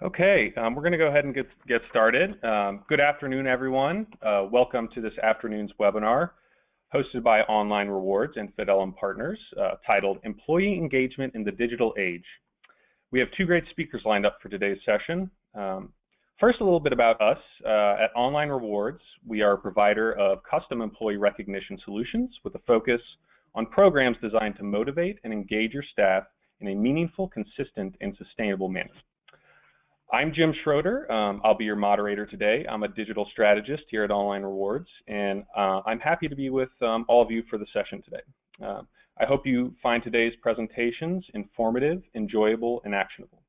Okay, we're going to go ahead and get started. Good afternoon, everyone. Welcome to this afternoon's webinar hosted by Online Rewards and Fidelum Partners, titled Employee Engagement in the Digital Age. We have two great speakers lined up for today's session. First, a little bit about us. At Online Rewards, we are a provider of custom employee recognition solutions with a focus on programs designed to motivate and engage your staff in a meaningful, consistent, and sustainable manner. I'm Jim Schroeder. I'll be your moderator today. I'm a digital strategist here at Online Rewards, and I'm happy to be with all of you for the session today. I hope you find today's presentations informative, enjoyable, and actionable.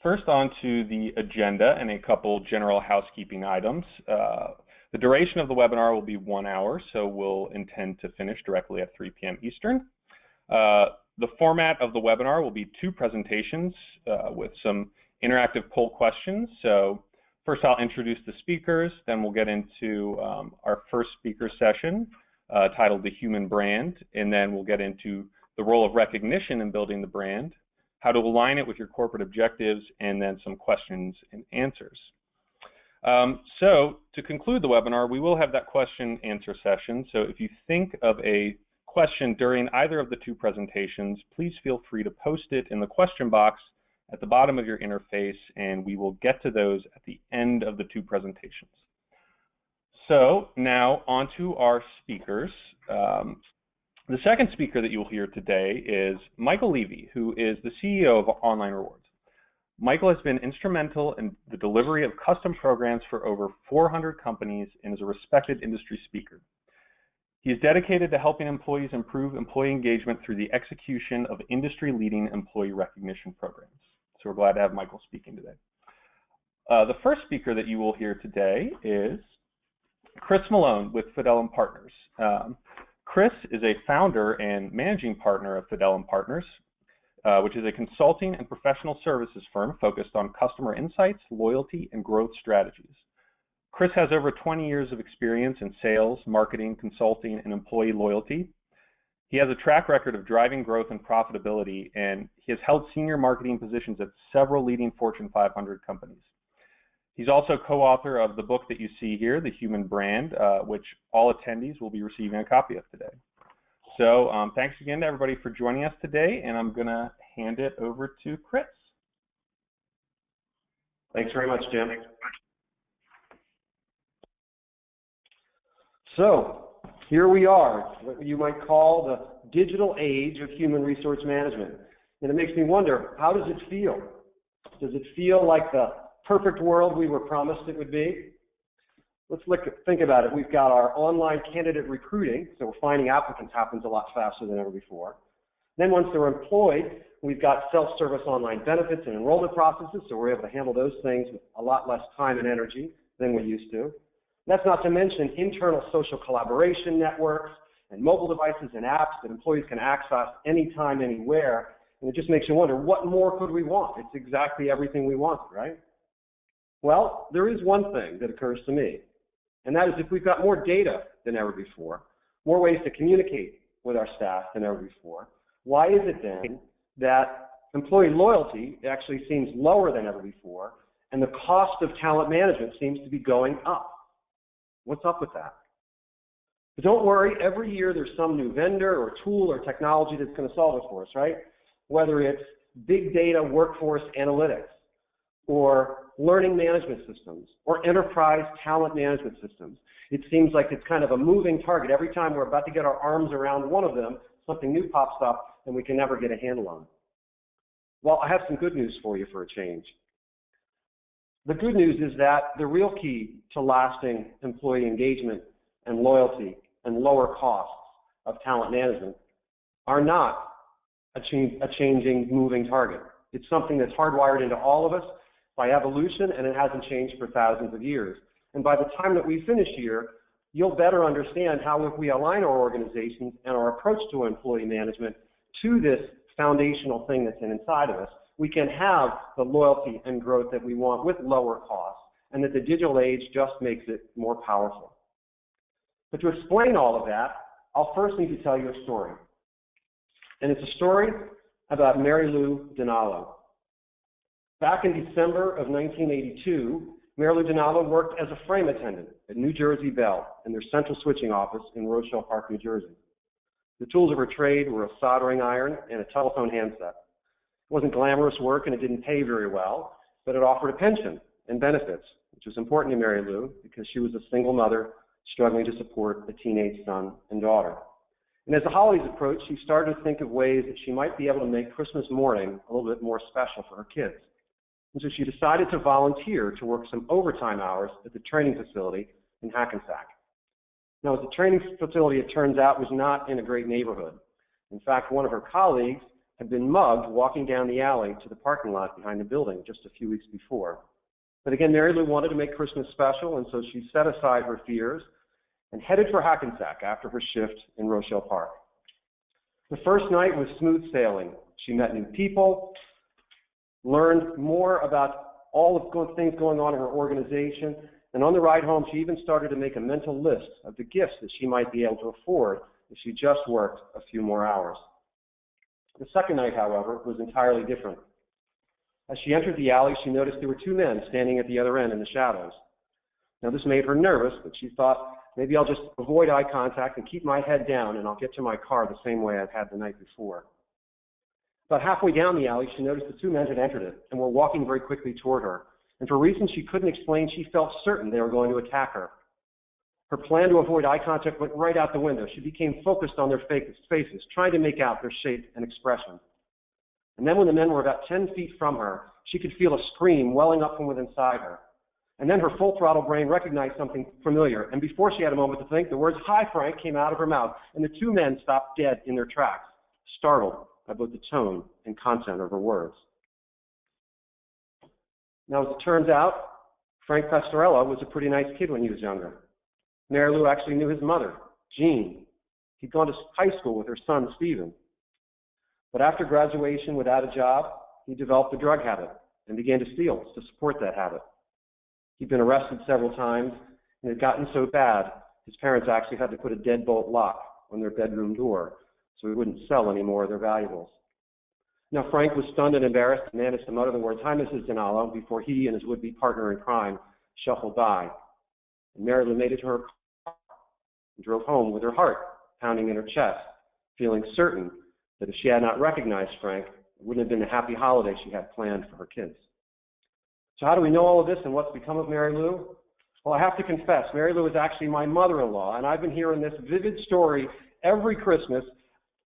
First, on to the agenda and a couple general housekeeping items. The duration of the webinar will be 1 hour, so we'll intend to finish directly at 3 p.m. Eastern. The format of the webinar will be two presentations with some interactive poll questions. So first I'll introduce the speakers, then we'll get into our first speaker session titled The Human Brand, and then we'll get into the role of recognition in building the brand, how to align it with your corporate objectives, and then some questions and answers. So to conclude the webinar, we will have that question answer session. So if you think of a question during either of the two presentations, please feel free to post it in the question box at the bottom of your interface, and we will get to those at the end of the two presentations. So now on to our speakers. The second speaker that you'll hear today is Michael Levy, who is the CEO of Online Rewards. Michael has been instrumental in the delivery of custom programs for over 400 companies and is a respected industry speaker. He is dedicated to helping employees improve employee engagement through the execution of industry-leading employee recognition programs. So we're glad to have Michael speaking today. The first speaker that you will hear today is Chris Malone with Fidelum Partners. Chris is a founder and managing partner of Fidelum Partners, which is a consulting and professional services firm focused on customer insights, loyalty, and growth strategies. Chris has over 20 years of experience in sales, marketing, consulting, and employee loyalty. He has a track record of driving growth and profitability, and he has held senior marketing positions at several leading Fortune 500 companies. He's also co-author of the book that you see here, The Human Brand, which all attendees will be receiving a copy of today. So thanks again to everybody for joining us today, and I'm going to hand it over to Chris. Thanks very much, Jim. So here we are, what you might call the digital age of human resource management. And it makes me wonder, how does it feel? Does it feel like the perfect world we were promised it would be? Let's think about it. We've got our online candidate recruiting, so finding applicants happens a lot faster than ever before. Then once they're employed, we've got self-service online benefits and enrollment processes, so we're able to handle those things with a lot less time and energy than we used to. That's not to mention internal social collaboration networks and mobile devices and apps that employees can access anytime, anywhere. And it just makes you wonder, what more could we want? It's exactly everything we want, right? Well, there is one thing that occurs to me, and that is if we've got more data than ever before, more ways to communicate with our staff than ever before, why is it then that employee loyalty actually seems lower than ever before, and the cost of talent management seems to be going up? What's up with that? But don't worry, every year there's some new vendor or tool or technology that's going to solve it for us, right? Whether it's big data workforce analytics, or learning management systems, or enterprise talent management systems. It seems like it's kind of a moving target. Every time we're about to get our arms around one of them, something new pops up and we can never get a handle on it. Well, I have some good news for you for a change. The good news is that the real key to lasting employee engagement and loyalty and lower costs of talent management are not a changing, moving target. It's something that's hardwired into all of us by evolution, and it hasn't changed for thousands of years. And by the time that we finish here, you'll better understand how, if we align our organizations and our approach to employee management to this foundational thing that's inside of us, we can have the loyalty and growth that we want with lower costs, and that the digital age just makes it more powerful. But to explain all of that, I'll first need to tell you a story. And it's a story about Mary Lou Dinalo. Back in December of 1982, Mary Lou Dinalo worked as a frame attendant at New Jersey Bell in their central switching office in Rochelle Park, New Jersey. The tools of her trade were a soldering iron and a telephone handset. It wasn't glamorous work and it didn't pay very well, but it offered a pension and benefits, which was important to Mary Lou because she was a single mother struggling to support a teenage son and daughter. And as the holidays approached, she started to think of ways that she might be able to make Christmas morning a little bit more special for her kids. And so she decided to volunteer to work some overtime hours at the training facility in Hackensack. Now, the training facility, it turns out, was not in a great neighborhood. In fact, one of her colleagues had been mugged walking down the alley to the parking lot behind the building just a few weeks before. But again, Mary Lou wanted to make Christmas special, and so she set aside her fears and headed for Hackensack after her shift in Rochelle Park. The first night was smooth sailing. She met new people, learned more about all of things going on in her organization, and on the ride home, she even started to make a mental list of the gifts that she might be able to afford if she just worked a few more hours. The second night, however, was entirely different. As she entered the alley, she noticed there were two men standing at the other end in the shadows. Now, this made her nervous, but she thought, maybe I'll just avoid eye contact and keep my head down, and I'll get to my car the same way I've had the night before. About halfway down the alley, she noticed the two men had entered it and were walking very quickly toward her. And for reasons she couldn't explain, she felt certain they were going to attack her. Her plan to avoid eye contact went right out the window. She became focused on their faces, trying to make out their shape and expression. And then when the men were about 10 feet from her, she could feel a scream welling up from within inside her. And then her full throttle brain recognized something familiar. And before she had a moment to think, the words, "Hi, Frank," came out of her mouth. And the two men stopped dead in their tracks, startled by both the tone and content of her words. Now, as it turns out, Frank Pastorella was a pretty nice kid when he was younger. Mary Lou actually knew his mother, Jean. He'd gone to high school with her son, Stephen. But after graduation, without a job, he developed a drug habit and began to steal to support that habit. He'd been arrested several times, and it had gotten so bad, his parents actually had to put a deadbolt lock on their bedroom door so he wouldn't sell any more of their valuables. Now, Frank was stunned and embarrassed and managed to mutter the words, "Hi, Mrs. Dinalo," before he and his would-be partner in crime shuffled by. And Mary Lou made it to her car and drove home with her heart pounding in her chest, feeling certain that if she had not recognized Frank, it wouldn't have been the happy holiday she had planned for her kids. So how do we know all of this and what's become of Mary Lou? Well, I have to confess, Mary Lou is actually my mother-in-law, and I've been hearing this vivid story every Christmas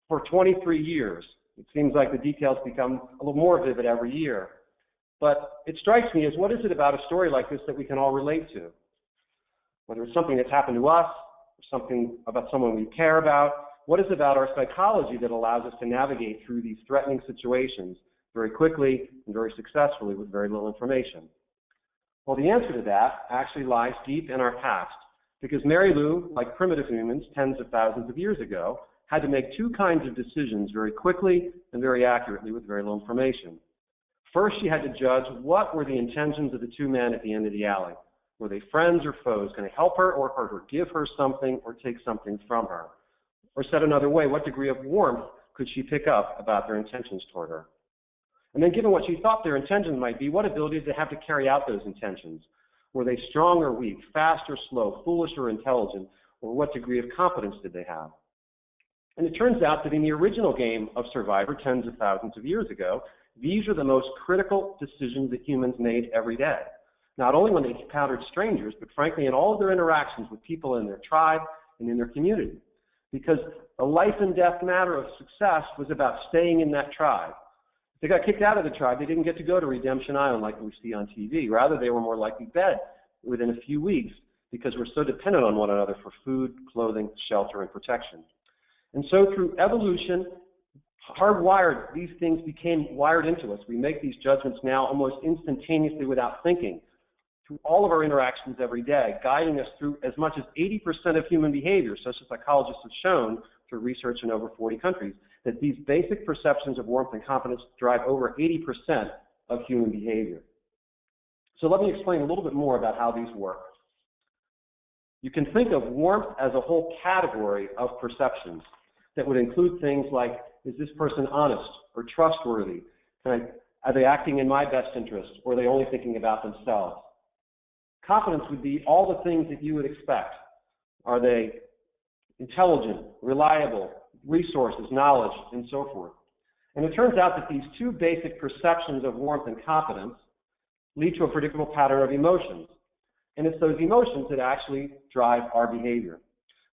for 23 years. It seems like the details become a little more vivid every year. But it strikes me as, what is it about a story like this that we can all relate to? Whether it's something that's happened to us, or something about someone we care about, what is it about our psychology that allows us to navigate through these threatening situations very quickly and very successfully with very little information? Well, the answer to that actually lies deep in our past, because Mary Lou, like primitive humans tens of thousands of years ago, had to make two kinds of decisions very quickly and very accurately with very little information. First, she had to judge what were the intentions of the two men at the end of the alley. Were they friends or foes? Going to help her or hurt her, give her something or take something from her? Or said another way, what degree of warmth could she pick up about their intentions toward her? And then given what she thought their intentions might be, what ability did they have to carry out those intentions? Were they strong or weak, fast or slow, foolish or intelligent, or what degree of competence did they have? And it turns out that in the original game of Survivor tens of thousands of years ago, these are the most critical decisions that humans made every day. Not only when they encountered strangers, but frankly in all of their interactions with people in their tribe and in their community. Because the life and death matter of success was about staying in that tribe. If they got kicked out of the tribe, they didn't get to go to Redemption Island like we see on TV. Rather, they were more likely dead within a few weeks because we're so dependent on one another for food, clothing, shelter, and protection. And so through evolution, hardwired, these things became wired into us. We make these judgments now almost instantaneously without thinking, through all of our interactions every day, guiding us through as much as 80% of human behavior. Social psychologists have shown through research in over 40 countries that these basic perceptions of warmth and competence drive over 80% of human behavior. So let me explain a little bit more about how these work. You can think of warmth as a whole category of perceptions that would include things like is this person honest or trustworthy? Are they acting in my best interest, or are they only thinking about themselves? Competence would be all the things that you would expect. Are they intelligent, reliable, resources, knowledge, and so forth? And it turns out that these two basic perceptions of warmth and competence lead to a predictable pattern of emotions. And it's those emotions that actually drive our behavior.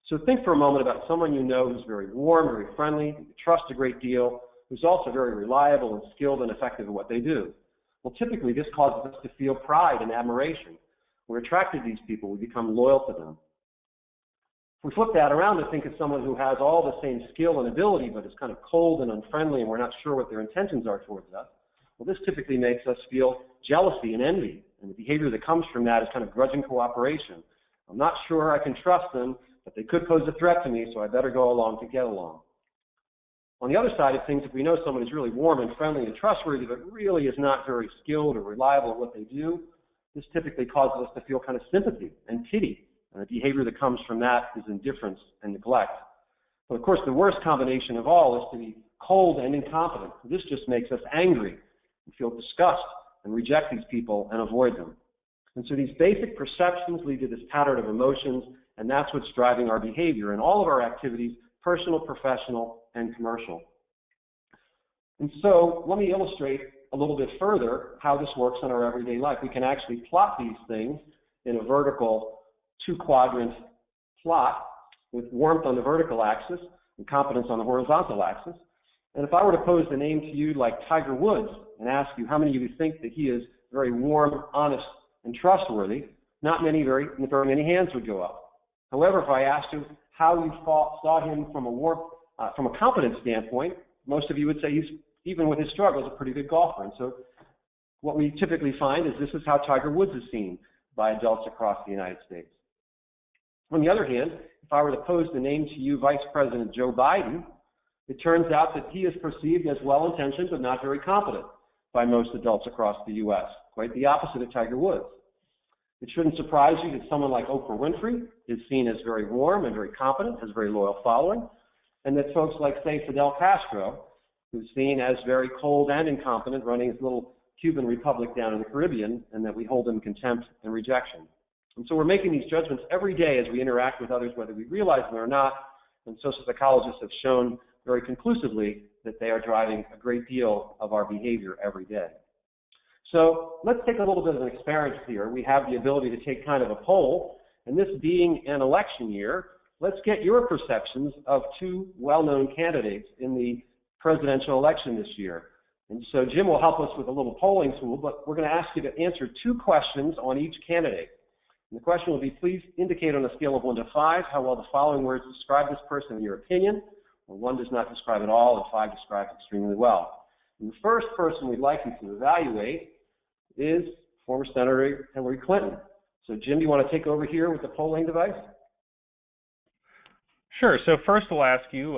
So think for a moment about someone you know who's very warm, very friendly, you trust a great deal, who's also very reliable and skilled and effective at what they do. Well, typically this causes us to feel pride and admiration. We're attracted to these people. We become loyal to them. If we flip that around and think of someone who has all the same skill and ability but is kind of cold and unfriendly and we're not sure what their intentions are towards us, well, this typically makes us feel jealousy and envy. And the behavior that comes from that is kind of grudging cooperation. I'm not sure I can trust them, but they could pose a threat to me, so I better go along to get along. On the other side of things, if we know someone is really warm and friendly and trustworthy but really is not very skilled or reliable at what they do, this typically causes us to feel kind of sympathy and pity. And the behavior that comes from that is indifference and neglect. But of course, the worst combination of all is to be cold and incompetent. This just makes us angry. We feel disgust and reject these people and avoid them. And so these basic perceptions lead to this pattern of emotions, and that's what's driving our behavior in all of our activities, personal, professional, and commercial. And so let me illustrate a little bit further how this works in our everyday life. We can actually plot these things in a vertical two-quadrant plot with warmth on the vertical axis and competence on the horizontal axis. And if I were to pose the name to you like Tiger Woods and ask you how many of you think that he is very warm, honest, and trustworthy, not very many hands would go up. However, if I asked you how you saw him from a competence standpoint, most of you would say he's, even with his struggles, a pretty good golfer. And so what we typically find is this is how Tiger Woods is seen by adults across the United States. On the other hand, if I were to pose the name to you, Vice President Joe Biden, it turns out that he is perceived as well-intentioned but not very competent by most adults across the U.S., quite the opposite of Tiger Woods. It shouldn't surprise you that someone like Oprah Winfrey is seen as very warm and very competent, has a very loyal following, and that folks like, say, Fidel Castro, who's seen as very cold and incompetent, running his little Cuban republic down in the Caribbean, and that we hold in contempt and rejection. And so we're making these judgments every day as we interact with others, whether we realize them or not, and social psychologists have shown very conclusively that they are driving a great deal of our behavior every day. So let's take a little bit of an experiment here. We have the ability to take kind of a poll, and this being an election year, let's get your perceptions of two well-known candidates in the presidential election this year. And so Jim will help us with a little polling tool, but we're going to ask you to answer 2 questions on each candidate. And the question will be, please indicate on a scale of 1 to 5 how well the following words describe this person in your opinion. Well, 1 does not describe at all, and 5 describes extremely well. And the first person we'd like you to evaluate is former Senator Hillary Clinton. So Jim, do you want to take over here with the polling device? Sure. So first we'll ask you,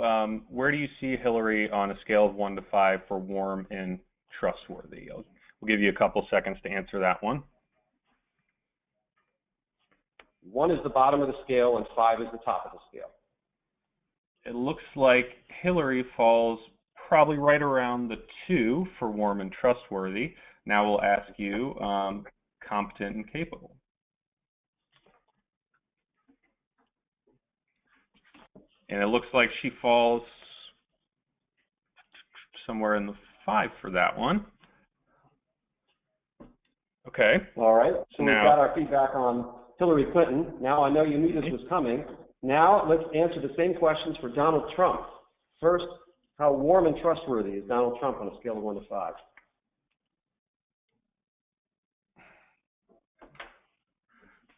where do you see Hillary on a scale of 1 to 5 for warm and trustworthy? We'll give you a couple seconds to answer that one. 1 is the bottom of the scale and 5 is the top of the scale. It looks like Hillary falls probably right around the 2 for warm and trustworthy. Now we'll ask you, competent and capable. And it looks like she falls somewhere in the 5 for that one. Okay. All right. So we've got our feedback on Hillary Clinton. Now I know you knew this was coming. Now let's answer the same questions for Donald Trump. First, how warm and trustworthy is Donald Trump on a scale of 1 to 5?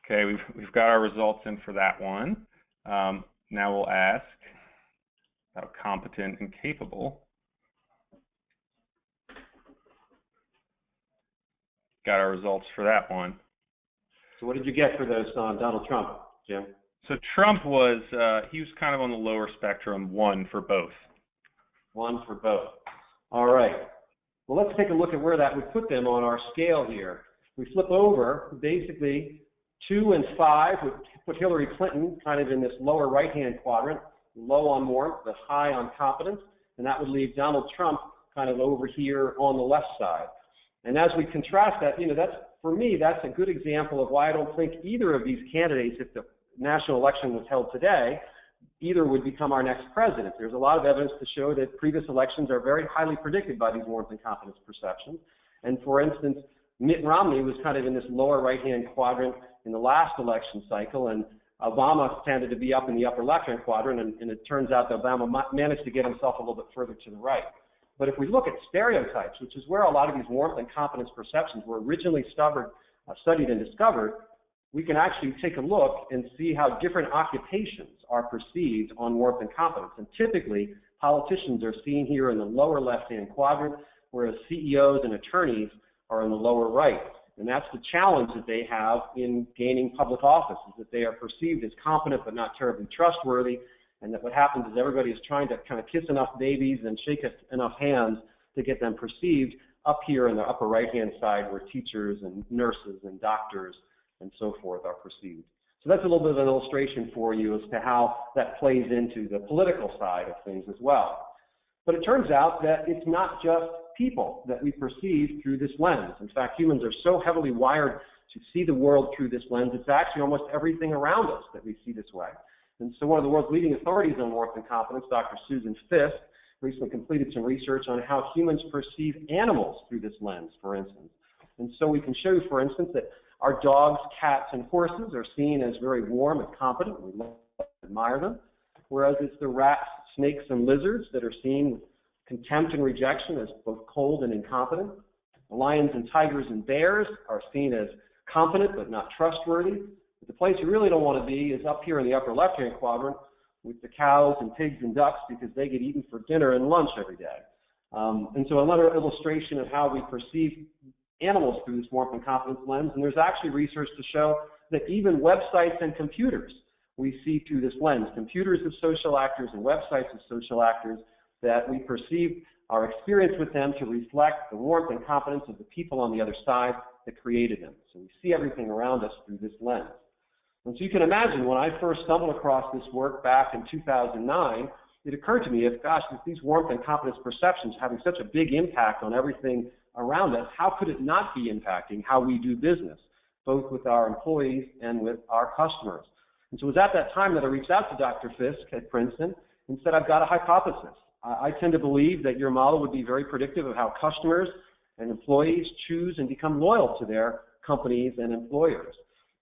Okay, we've got our results in for that one. Now we'll ask about competent and capable. Got our results for that one. So what did you get for those on Donald Trump, Jim? So Trump was, he was kind of on the lower spectrum, 1 for both. 1 for both. All right. Well, let's take a look at where that would put them on our scale here. We flip over, basically 2 and 5 would put Hillary Clinton kind of in this lower right-hand quadrant, low on warmth, but high on competence. and that would leave Donald Trump kind of over here on the left side. And as we contrast that, for me, that's a good example of why I don't think either of these candidates, if the national election was held today, either would become our next president. There's a lot of evidence to show that previous elections are very highly predicted by these warmth and competence perceptions. And for instance, Mitt Romney was kind of in this lower right-hand quadrant in the last election cycle, and Obama tended to be up in the upper left-hand quadrant, and it turns out that Obama managed to get himself a little bit further to the right. But if we look at stereotypes, which is where a lot of these warmth and competence perceptions were originally studied and discovered, we can actually take a look and see how different occupations are perceived on warmth and competence. And typically, politicians are seen here in the lower left-hand quadrant, whereas CEOs and attorneys are in the lower right. And that's the challenge that they have in gaining public office, is that they are perceived as competent but not terribly trustworthy, and that what happens is everybody is trying to kind of kiss enough babies and shake enough hands to get them perceived up here in the upper right-hand side, where teachers and nurses and doctors and so forth are perceived. So that's a little bit of an illustration for you as to how that plays into the political side of things as well. But it turns out that it's not just people that we perceive through this lens. In fact, humans are so heavily wired to see the world through this lens, it's actually almost everything around us that we see this way. And so one of the world's leading authorities on warmth and competence, Dr. Susan Fisk, recently completed some research on how humans perceive animals through this lens, for instance. And so we can show you, for instance, that our dogs, cats, and horses are seen as very warm and competent. We love and admire them. Whereas it's the rats, snakes, and lizards that are seen with contempt and rejection as both cold and incompetent. The lions and tigers and bears are seen as competent but not trustworthy. But the place you really don't want to be is up here in the upper left-hand quadrant with the cows and pigs and ducks, because they get eaten for dinner and lunch every day. And so another illustration of how we perceive animals through this warmth and competence lens, and there's actually research to show that even websites and computers we see through this lens. Computers as social actors and websites as social actors, that we perceive our experience with them to reflect the warmth and competence of the people on the other side that created them. So we see everything around us through this lens. And so you can imagine, when I first stumbled across this work back in 2009, it occurred to me, if these warmth and competence perceptions having such a big impact on everything around us, how could it not be impacting how we do business, both with our employees and with our customers? And so it was at that time that I reached out to Dr. Fisk at Princeton and said, I've got a hypothesis. I tend to believe that your model would be very predictive of how customers and employees choose and become loyal to their companies and employers.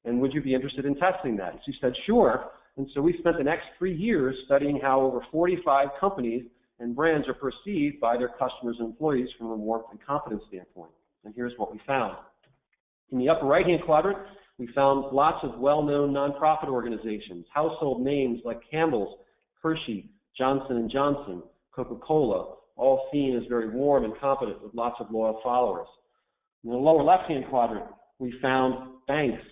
And would you be interested in testing that? And she said, sure. And so we spent the next 3 years studying how over 45 companies and brands are perceived by their customers and employees from a warmth and competence standpoint. And here's what we found. In the upper right-hand quadrant, we found lots of well-known nonprofit organizations, household names like Campbell's, Hershey, Johnson & Johnson, Coca-Cola, all seen as very warm and competent with lots of loyal followers. In the lower left-hand quadrant, we found banks,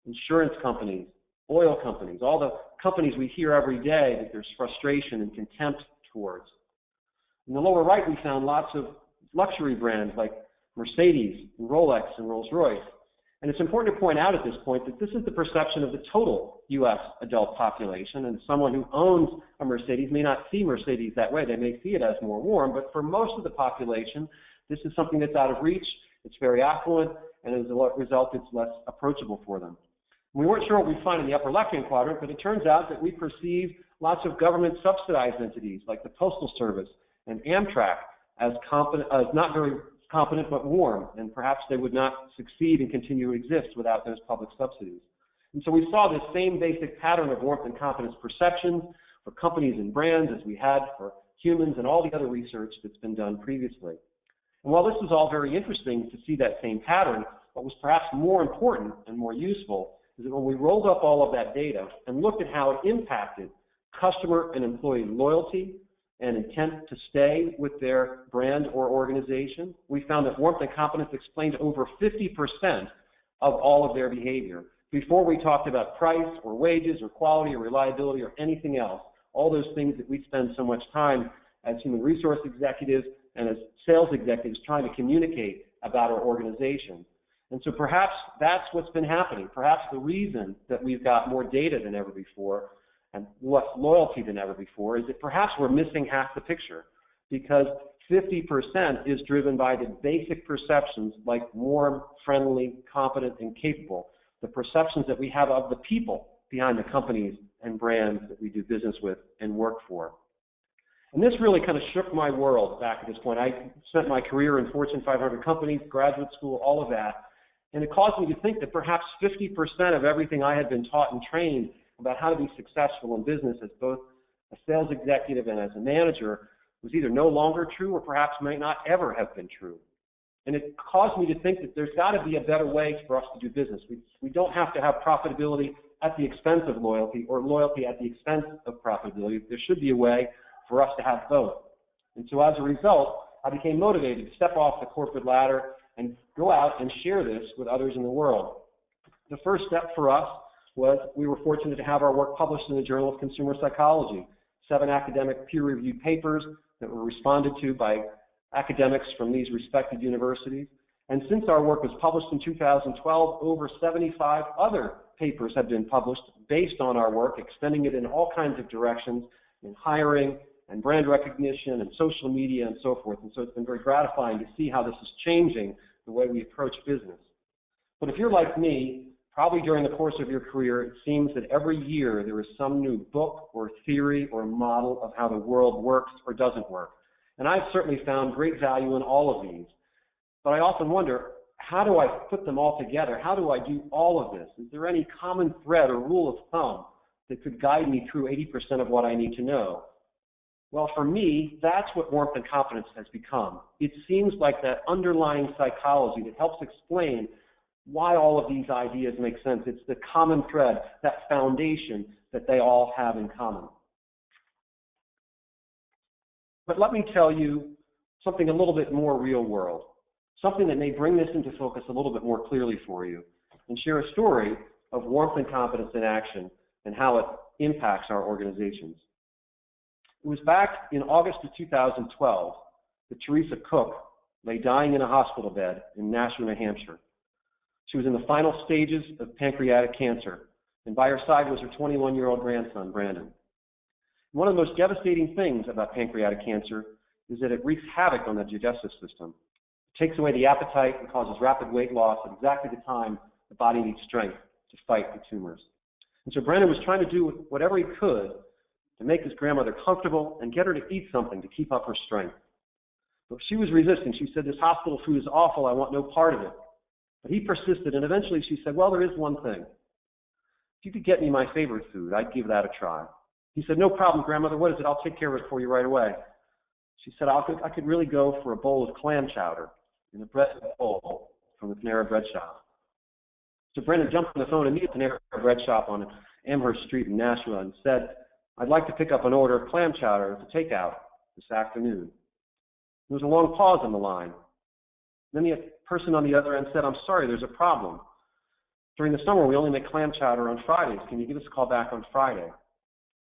insurance companies, oil companies, all the companies we hear every day that there's frustration and contempt towards. In the lower right, we found lots of luxury brands like Mercedes, and Rolex, and Rolls-Royce. And it's important to point out at this point that this is the perception of the total U.S. adult population, and someone who owns a Mercedes may not see Mercedes that way. They may see it as more warm, but for most of the population, this is something that's out of reach, it's very affluent, and as a result, it's less approachable for them. We weren't sure what we'd find in the upper left-hand quadrant, but it turns out that we perceive lots of government-subsidized entities like the Postal Service and Amtrak as not very competent but warm, and perhaps they would not succeed and continue to exist without those public subsidies. And so we saw this same basic pattern of warmth and competence perceptions for companies and brands as we had for humans and all the other research that's been done previously. And while this was all very interesting to see that same pattern, what was perhaps more important and more useful is that when we rolled up all of that data and looked at how it impacted customer and employee loyalty and intent to stay with their brand or organization, we found that warmth and competence explained over 50% of all of their behavior. Before we talked about price or wages or quality or reliability or anything else, all those things that we spend so much time as human resource executives and as sales executives trying to communicate about our organization. And so perhaps that's what's been happening. Perhaps the reason that we've got more data than ever before and less loyalty than ever before is that perhaps we're missing half the picture. because 50% is driven by the basic perceptions like warm, friendly, competent, and capable, the perceptions that we have of the people behind the companies and brands that we do business with and work for. And this really kind of shook my world back at this point. I spent my career in Fortune 500 companies, graduate school, all of that, and it caused me to think that perhaps 50% of everything I had been taught and trained about how to be successful in business as both a sales executive and as a manager was either no longer true or perhaps might not ever have been true. And it caused me to think that there's got to be a better way for us to do business. We don't have to have profitability at the expense of loyalty or loyalty at the expense of profitability. There should be a way for us to have both. And so as a result, I became motivated to step off the corporate ladder and go out and share this with others in the world. The first step for us was we were fortunate to have our work published in the Journal of Consumer Psychology, 7 academic peer-reviewed papers that were responded to by academics from these respected universities. And since our work was published in 2012, over 75 other papers have been published based on our work, extending it in all kinds of directions in hiring and brand recognition and social media and so forth. And so it's been very gratifying to see how this is changing the way we approach business. But if you're like me, probably during the course of your career, it seems that every year there is some new book or theory or model of how the world works or doesn't work. And I've certainly found great value in all of these. But I often wonder, how do I put them all together? How do I do all of this? Is there any common thread or rule of thumb that could guide me through 80% of what I need to know? Well, for me, that's what warmth and confidence has become. It seems like that underlying psychology that helps explain why all of these ideas make sense. It's the common thread, that foundation that they all have in common. But let me tell you something a little bit more real world, something that may bring this into focus a little bit more clearly for you, and share a story of warmth and confidence in action and how it impacts our organizations. It was back in August of 2012 that Teresa Cook lay dying in a hospital bed in Nashua, New Hampshire. She was in the final stages of pancreatic cancer, and by her side was her 21-year-old grandson, Brandon. One of the most devastating things about pancreatic cancer is that it wreaks havoc on the digestive system. It takes away the appetite and causes rapid weight loss at exactly the time the body needs strength to fight the tumors. And so Brandon was trying to do whatever he could to make his grandmother comfortable and get her to eat something to keep up her strength. But she was resisting. She said, "This hospital food is awful. I want no part of it." But he persisted, and eventually she said, "Well, there is one thing. If you could get me my favorite food, I'd give that a try." He said, "No problem, grandmother. What is it? I'll take care of it for you right away." She said, I could really go for a bowl of clam chowder in a bread bowl from the Panera Bread shop." So Brandon jumped on the phone and immediately Panera Bread shop on Amherst Street in Nashua and said, "I'd like to pick up an order of clam chowder to take out this afternoon." There was a long pause on the line. Then the person on the other end said, "I'm sorry, there's a problem. During the summer, we only make clam chowder on Fridays. Can you give us a call back on Friday?"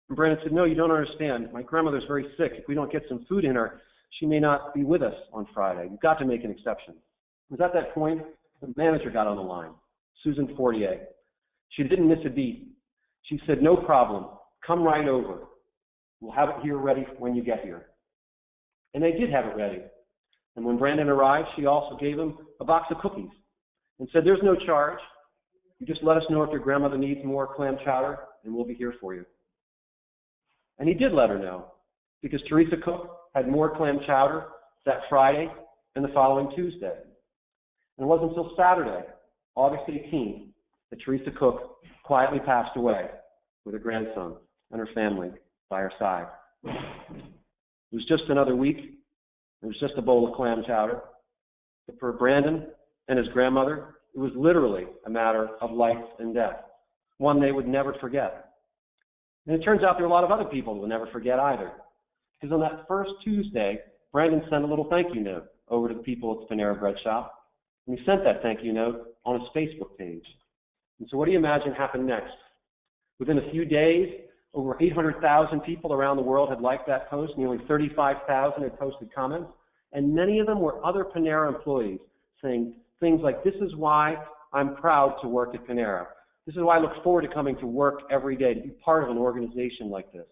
And Brandon said, "No, you don't understand. My grandmother's very sick. If we don't get some food in her, she may not be with us on Friday. You've got to make an exception." It was at that point the manager got on the line, Susan Fortier. She didn't miss a beat. She said, "No problem. Come right over. We'll have it here ready when you get here." And they did have it ready. And when Brandon arrived, she also gave him a box of cookies and said, "There's no charge. You just let us know if your grandmother needs more clam chowder, and we'll be here for you." And he did let her know, because Teresa Cook had more clam chowder that Friday and the following Tuesday. And it wasn't until Saturday, August 18th, that Teresa Cook quietly passed away with her grandson and her family by her side. It was just another week. It was just a bowl of clam chowder. But for Brandon and his grandmother, it was literally a matter of life and death, one they would never forget. And it turns out there are a lot of other people who will never forget either. Because on that first Tuesday, Brandon sent a little thank you note over to the people at the Panera Bread shop. And he sent that thank you note on his Facebook page. And so what do you imagine happened next? Within a few days, over 800,000 people around the world had liked that post. Nearly 35,000 had posted comments. And many of them were other Panera employees saying things like, "This is why I'm proud to work at Panera. This is why I look forward to coming to work every day, to be part of an organization like this."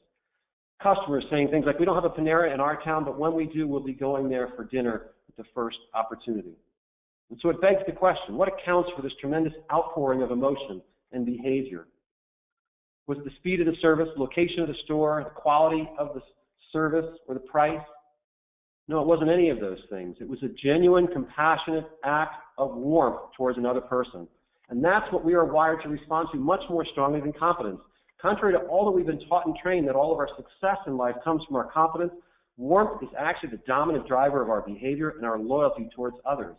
Customers saying things like, we don't have a Panera in our town, but when we do, we'll be going there for dinner at the first opportunity. And so it begs the question, what accounts for this tremendous outpouring of emotion and behavior? Was it the speed of the service, location of the store, the quality of the service, or the price? No, it wasn't any of those things. It was a genuine, compassionate act of warmth towards another person. And that's what we are wired to respond to much more strongly than competence. Contrary to all that we've been taught and trained, that all of our success in life comes from our competence, warmth is actually the dominant driver of our behavior and our loyalty towards others.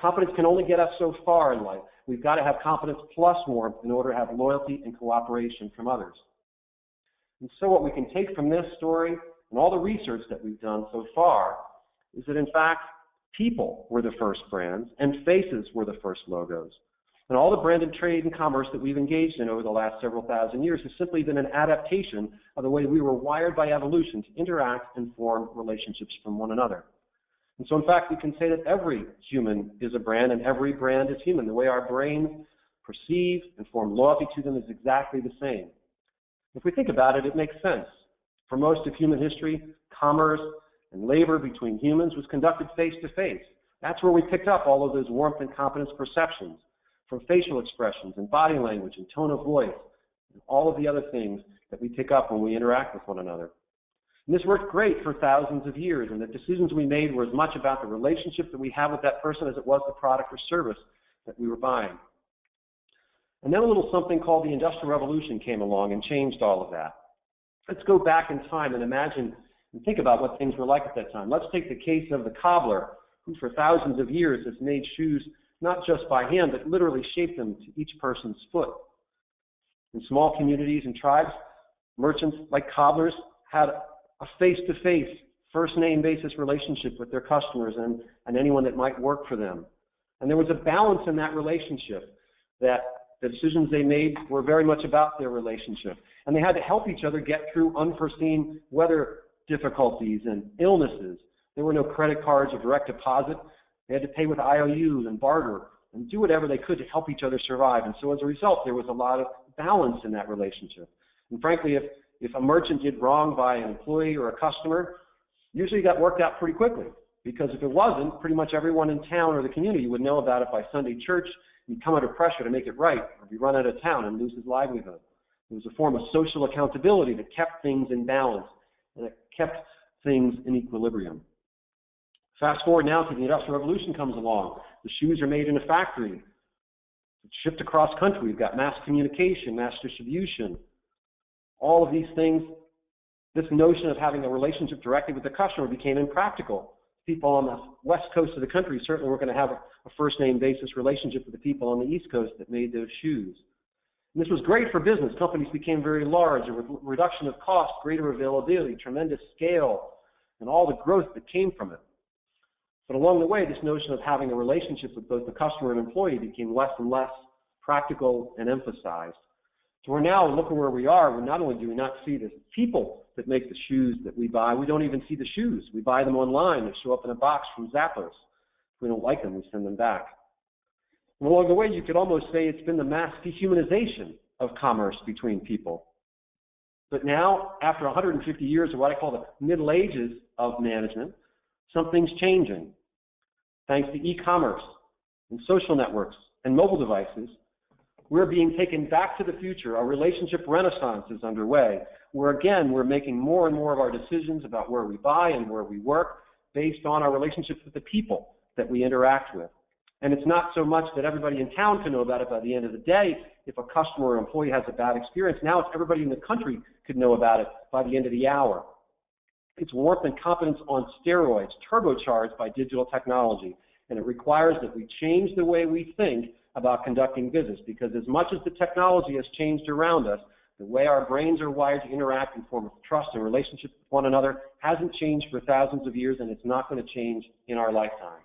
Competence can only get us so far in life. We've got to have competence plus warmth in order to have loyalty and cooperation from others. And so what we can take from this story and all the research that we've done so far is that, in fact, people were the first brands and faces were the first logos. And all the branded trade and commerce that we've engaged in over the last several thousand years has simply been an adaptation of the way we were wired by evolution to interact and form relationships from one another. And so, in fact, we can say that every human is a brand and every brand is human. The way our brains perceive and form loyalty to them is exactly the same. If we think about it, it makes sense. For most of human history, commerce and labor between humans was conducted face to face. That's where we picked up all of those warmth and competence perceptions, from facial expressions and body language and tone of voice, and all of the other things that we pick up when we interact with one another. And this worked great for thousands of years, and the decisions we made were as much about the relationship that we have with that person as it was the product or service that we were buying. And then a little something called the Industrial Revolution came along and changed all of that. Let's go back in time and imagine and think about what things were like at that time. Let's take the case of the cobbler, who for thousands of years has made shoes not just by hand, but literally shaped them to each person's foot. In small communities and tribes, merchants like cobblers had a face-to-face, first-name basis relationship with their customers and anyone that might work for them. And there was a balance in that relationship, that the decisions they made were very much about their relationship. And they had to help each other get through unforeseen weather difficulties and illnesses. There were no credit cards or direct deposit. They had to pay with IOUs and barter and do whatever they could to help each other survive. And so as a result, there was a lot of balance in that relationship. And frankly, if a merchant did wrong by an employee or a customer, usually that worked out pretty quickly. Because if it wasn't, pretty much everyone in town or the community would know about it by Sunday church. He'd come under pressure to make it right, or be run out of town and lose his livelihood. It was a form of social accountability that kept things in balance, and it kept things in equilibrium. Fast forward now to the Industrial Revolution comes along. The shoes are made in a factory. It's shipped across country. We've got mass communication, mass distribution. All of these things, this notion of having a relationship directly with the customer became impractical. People on the west coast of the country certainly weren't going to have a first-name basis relationship with the people on the east coast that made those shoes. And this was great for business. Companies became very large. There was reduction of cost, greater availability, tremendous scale, and all the growth that came from it. But along the way, this notion of having a relationship with both the customer and employee became less and less practical and emphasized. So we're now looking where we are. Not only do we not see the people that make the shoes that we buy, we don't even see the shoes. We buy them online. They show up in a box from Zappos. If we don't like them, we send them back. And along the way, you could almost say it's been the mass dehumanization of commerce between people. But now, after 150 years of what I call the Middle Ages of management, something's changing. Thanks to e-commerce and social networks and mobile devices, we're being taken back to the future. Our relationship renaissance is underway, where again, we're making more and more of our decisions about where we buy and where we work based on our relationships with the people that we interact with. And it's not so much that everybody in town can know about it by the end of the day. If a customer or employee has a bad experience, now it's everybody in the country could know about it by the end of the hour. It's warmth and competence on steroids, turbocharged by digital technology. And it requires that we change the way we think about conducting business, because as much as the technology has changed around us, the way our brains are wired to interact in form of trust and relationship with one another hasn't changed for thousands of years, and it's not going to change in our lifetime.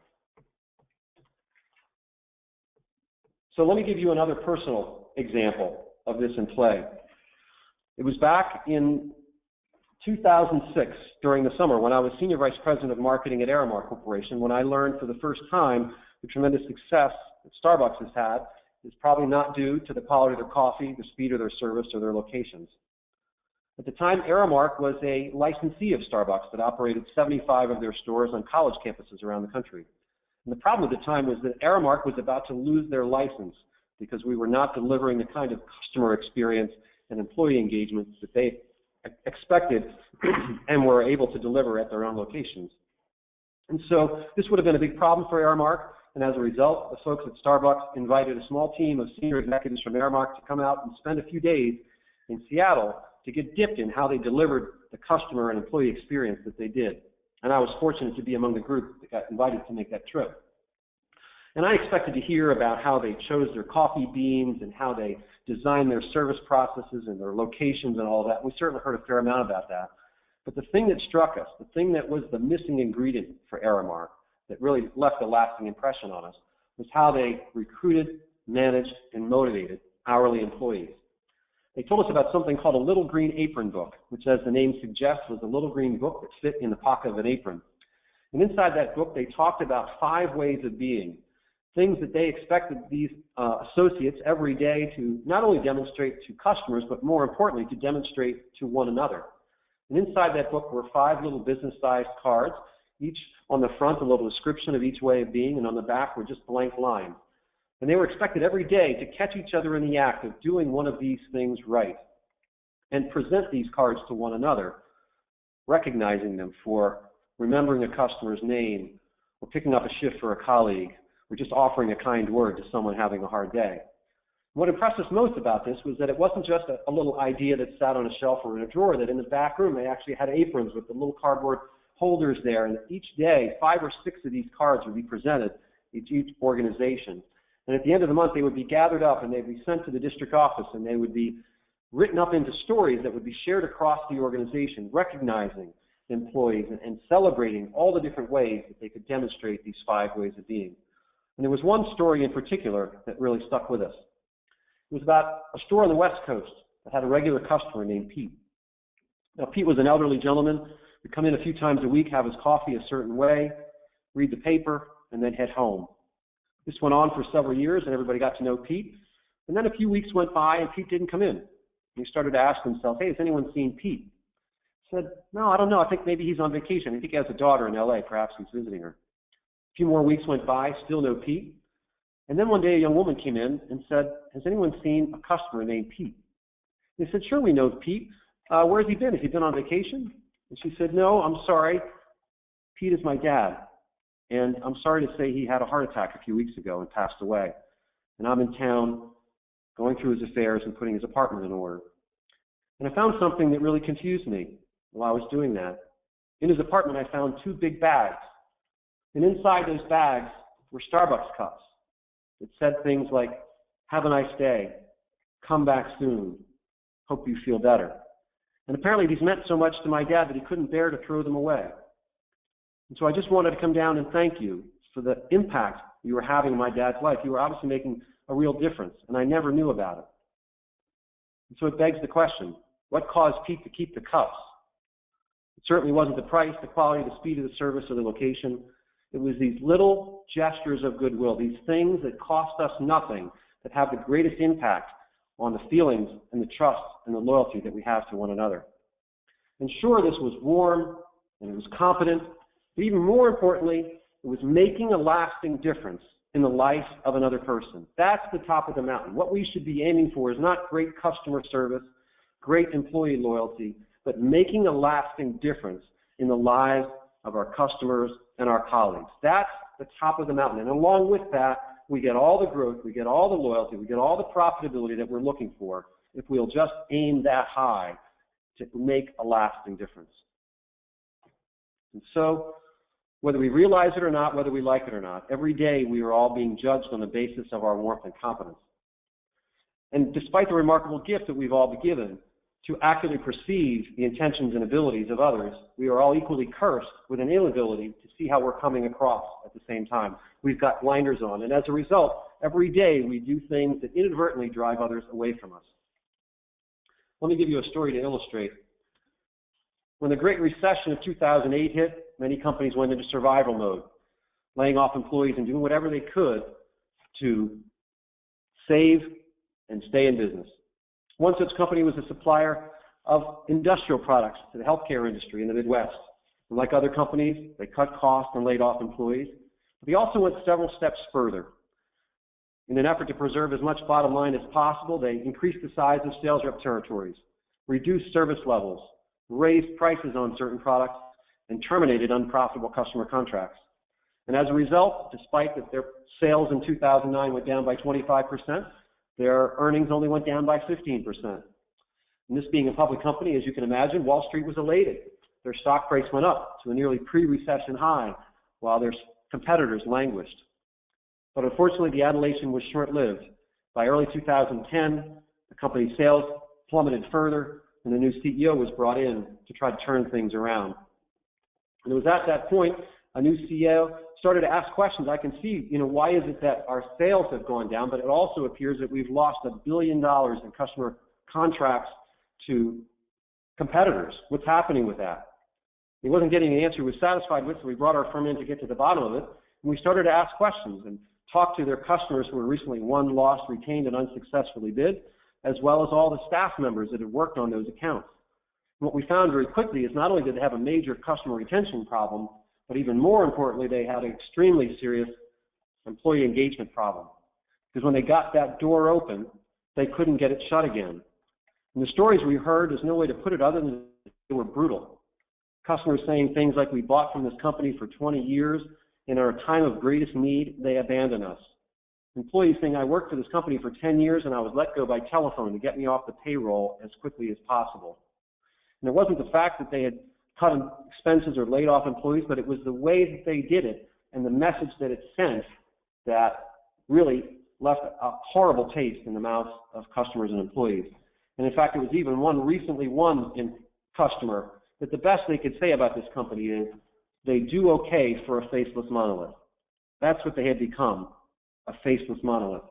So let me give you another personal example of this in play. It was back in 2006, during the summer, when I was Senior Vice President of Marketing at Aramark Corporation, when I learned for the first time the tremendous success that Starbucks has had is probably not due to the quality of their coffee, the speed of their service, or their locations. At the time, Aramark was a licensee of Starbucks that operated 75 of their stores on college campuses around the country. And the problem at the time was that Aramark was about to lose their license because we were not delivering the kind of customer experience and employee engagement that they expected and were able to deliver at their own locations. And so this would have been a big problem for Aramark, and as a result, the folks at Starbucks invited a small team of senior executives from Aramark to come out and spend a few days in Seattle to get dipped in how they delivered the customer and employee experience that they did. And I was fortunate to be among the group that got invited to make that trip. And I expected to hear about how they chose their coffee beans and how they designed their service processes and their locations and all that. We certainly heard a fair amount about that. But the thing that struck us, the thing that was the missing ingredient for Aramark that really left a lasting impression on us, was how they recruited, managed, and motivated hourly employees. They told us about something called a little green apron book, which, as the name suggests, was a little green book that fit in the pocket of an apron. And inside that book, they talked about 5 ways of being, things that they expected these associates every day to not only demonstrate to customers, but more importantly, to demonstrate to one another. And inside that book were 5 little business-sized cards, each on the front a little description of each way of being, and on the back were just blank lines. And they were expected every day to catch each other in the act of doing one of these things right and present these cards to one another, recognizing them for remembering a customer's name or picking up a shift for a colleague or just offering a kind word to someone having a hard day. What impressed us most about this was that it wasn't just a little idea that sat on a shelf or in a drawer, that in the back room they actually had aprons with the little cardboard holders there, and each day 5 or 6 of these cards would be presented to each organization. And at the end of the month, they would be gathered up and they'd be sent to the district office, and they would be written up into stories that would be shared across the organization, recognizing employees and celebrating all the different ways that they could demonstrate these 5 ways of being. And there was one story in particular that really stuck with us. It was about a store on the West Coast that had a regular customer named Pete. Now, Pete was an elderly gentleman. He'd come in a few times a week, have his coffee a certain way, read the paper, and then head home. This went on for several years, and everybody got to know Pete. And then a few weeks went by, and Pete didn't come in. And he started to ask himself, hey, has anyone seen Pete? He said, no, I don't know. I think maybe he's on vacation. I think he has a daughter in L.A. Perhaps he's visiting her. A few more weeks went by, still no Pete. And then one day a young woman came in and said, has anyone seen a customer named Pete? They said, sure, we know Pete. Where has he been? Has he been on vacation? And she said, no, I'm sorry. Pete is my dad. And I'm sorry to say he had a heart attack a few weeks ago and passed away. And I'm in town going through his affairs and putting his apartment in order. And I found something that really confused me while I was doing that. In his apartment, I found 2 big bags. And inside those bags were Starbucks cups. It said things like, have a nice day, come back soon, hope you feel better. And apparently these meant so much to my dad that he couldn't bear to throw them away. And so I just wanted to come down and thank you for the impact you were having in my dad's life. You were obviously making a real difference, and I never knew about it. And so it begs the question, what caused Pete to keep the cups? It certainly wasn't the price, the quality, the speed of the service, or the location. It was these little gestures of goodwill, these things that cost us nothing, that have the greatest impact on the feelings and the trust and the loyalty that we have to one another. And sure, this was warm and it was competent, but even more importantly, it was making a lasting difference in the life of another person. That's the top of the mountain. What we should be aiming for is not great customer service, great employee loyalty, but making a lasting difference in the lives of our customers and our colleagues. That's the top of the mountain. And along with that, we get all the growth, we get all the loyalty, we get all the profitability that we're looking for if we'll just aim that high to make a lasting difference. And so, whether we realize it or not, whether we like it or not, every day we are all being judged on the basis of our warmth and competence. And despite the remarkable gift that we've all been given to accurately perceive the intentions and abilities of others, we are all equally cursed with an inability to see how we're coming across at the same time. We've got blinders on, and as a result, every day we do things that inadvertently drive others away from us. Let me give you a story to illustrate. When the Great Recession of 2008 hit, many companies went into survival mode, laying off employees and doing whatever they could to save and stay in business. One such company was a supplier of industrial products to the healthcare industry in the Midwest. And like other companies, they cut costs and laid off employees. But they also went several steps further. In an effort to preserve as much bottom line as possible, they increased the size of sales rep territories, reduced service levels, raised prices on certain products, and terminated unprofitable customer contracts. And as a result, despite that their sales in 2009 went down by 25%, their earnings only went down by 15%. And this being a public company, as you can imagine, Wall Street was elated. Their stock price went up to a nearly pre-recession high, while their competitors languished. But unfortunately, the adulation was short-lived. By early 2010, the company's sales plummeted further, and a new CEO was brought in to try to turn things around. And it was at that point, a new CEO started to ask questions. I can see, why is it that our sales have gone down, but it also appears that we've lost $1 billion in customer contracts to competitors. What's happening with that? He wasn't getting an answer he was satisfied with, so we brought our firm in to get to the bottom of it, and we started to ask questions and talk to their customers who were recently won, lost, retained, and unsuccessfully bid, as well as all the staff members that had worked on those accounts. And what we found very quickly is not only did they have a major customer retention problem, but even more importantly, they had an extremely serious employee engagement problem. Because when they got that door open, they couldn't get it shut again. And the stories we heard, there's no way to put it other than they were brutal. Customers saying things like, we bought from this company for 20 years, in our time of greatest need, they abandoned us. Employees saying, I worked for this company for 10 years and I was let go by telephone to get me off the payroll as quickly as possible. And it wasn't the fact that they had cut expenses or laid off employees, but it was the way that they did it and the message that it sent that really left a horrible taste in the mouths of customers and employees. And in fact, it was even one recently won in customer that the best they could say about this company is they do okay for a faceless monolith. That's what they had become, a faceless monolith.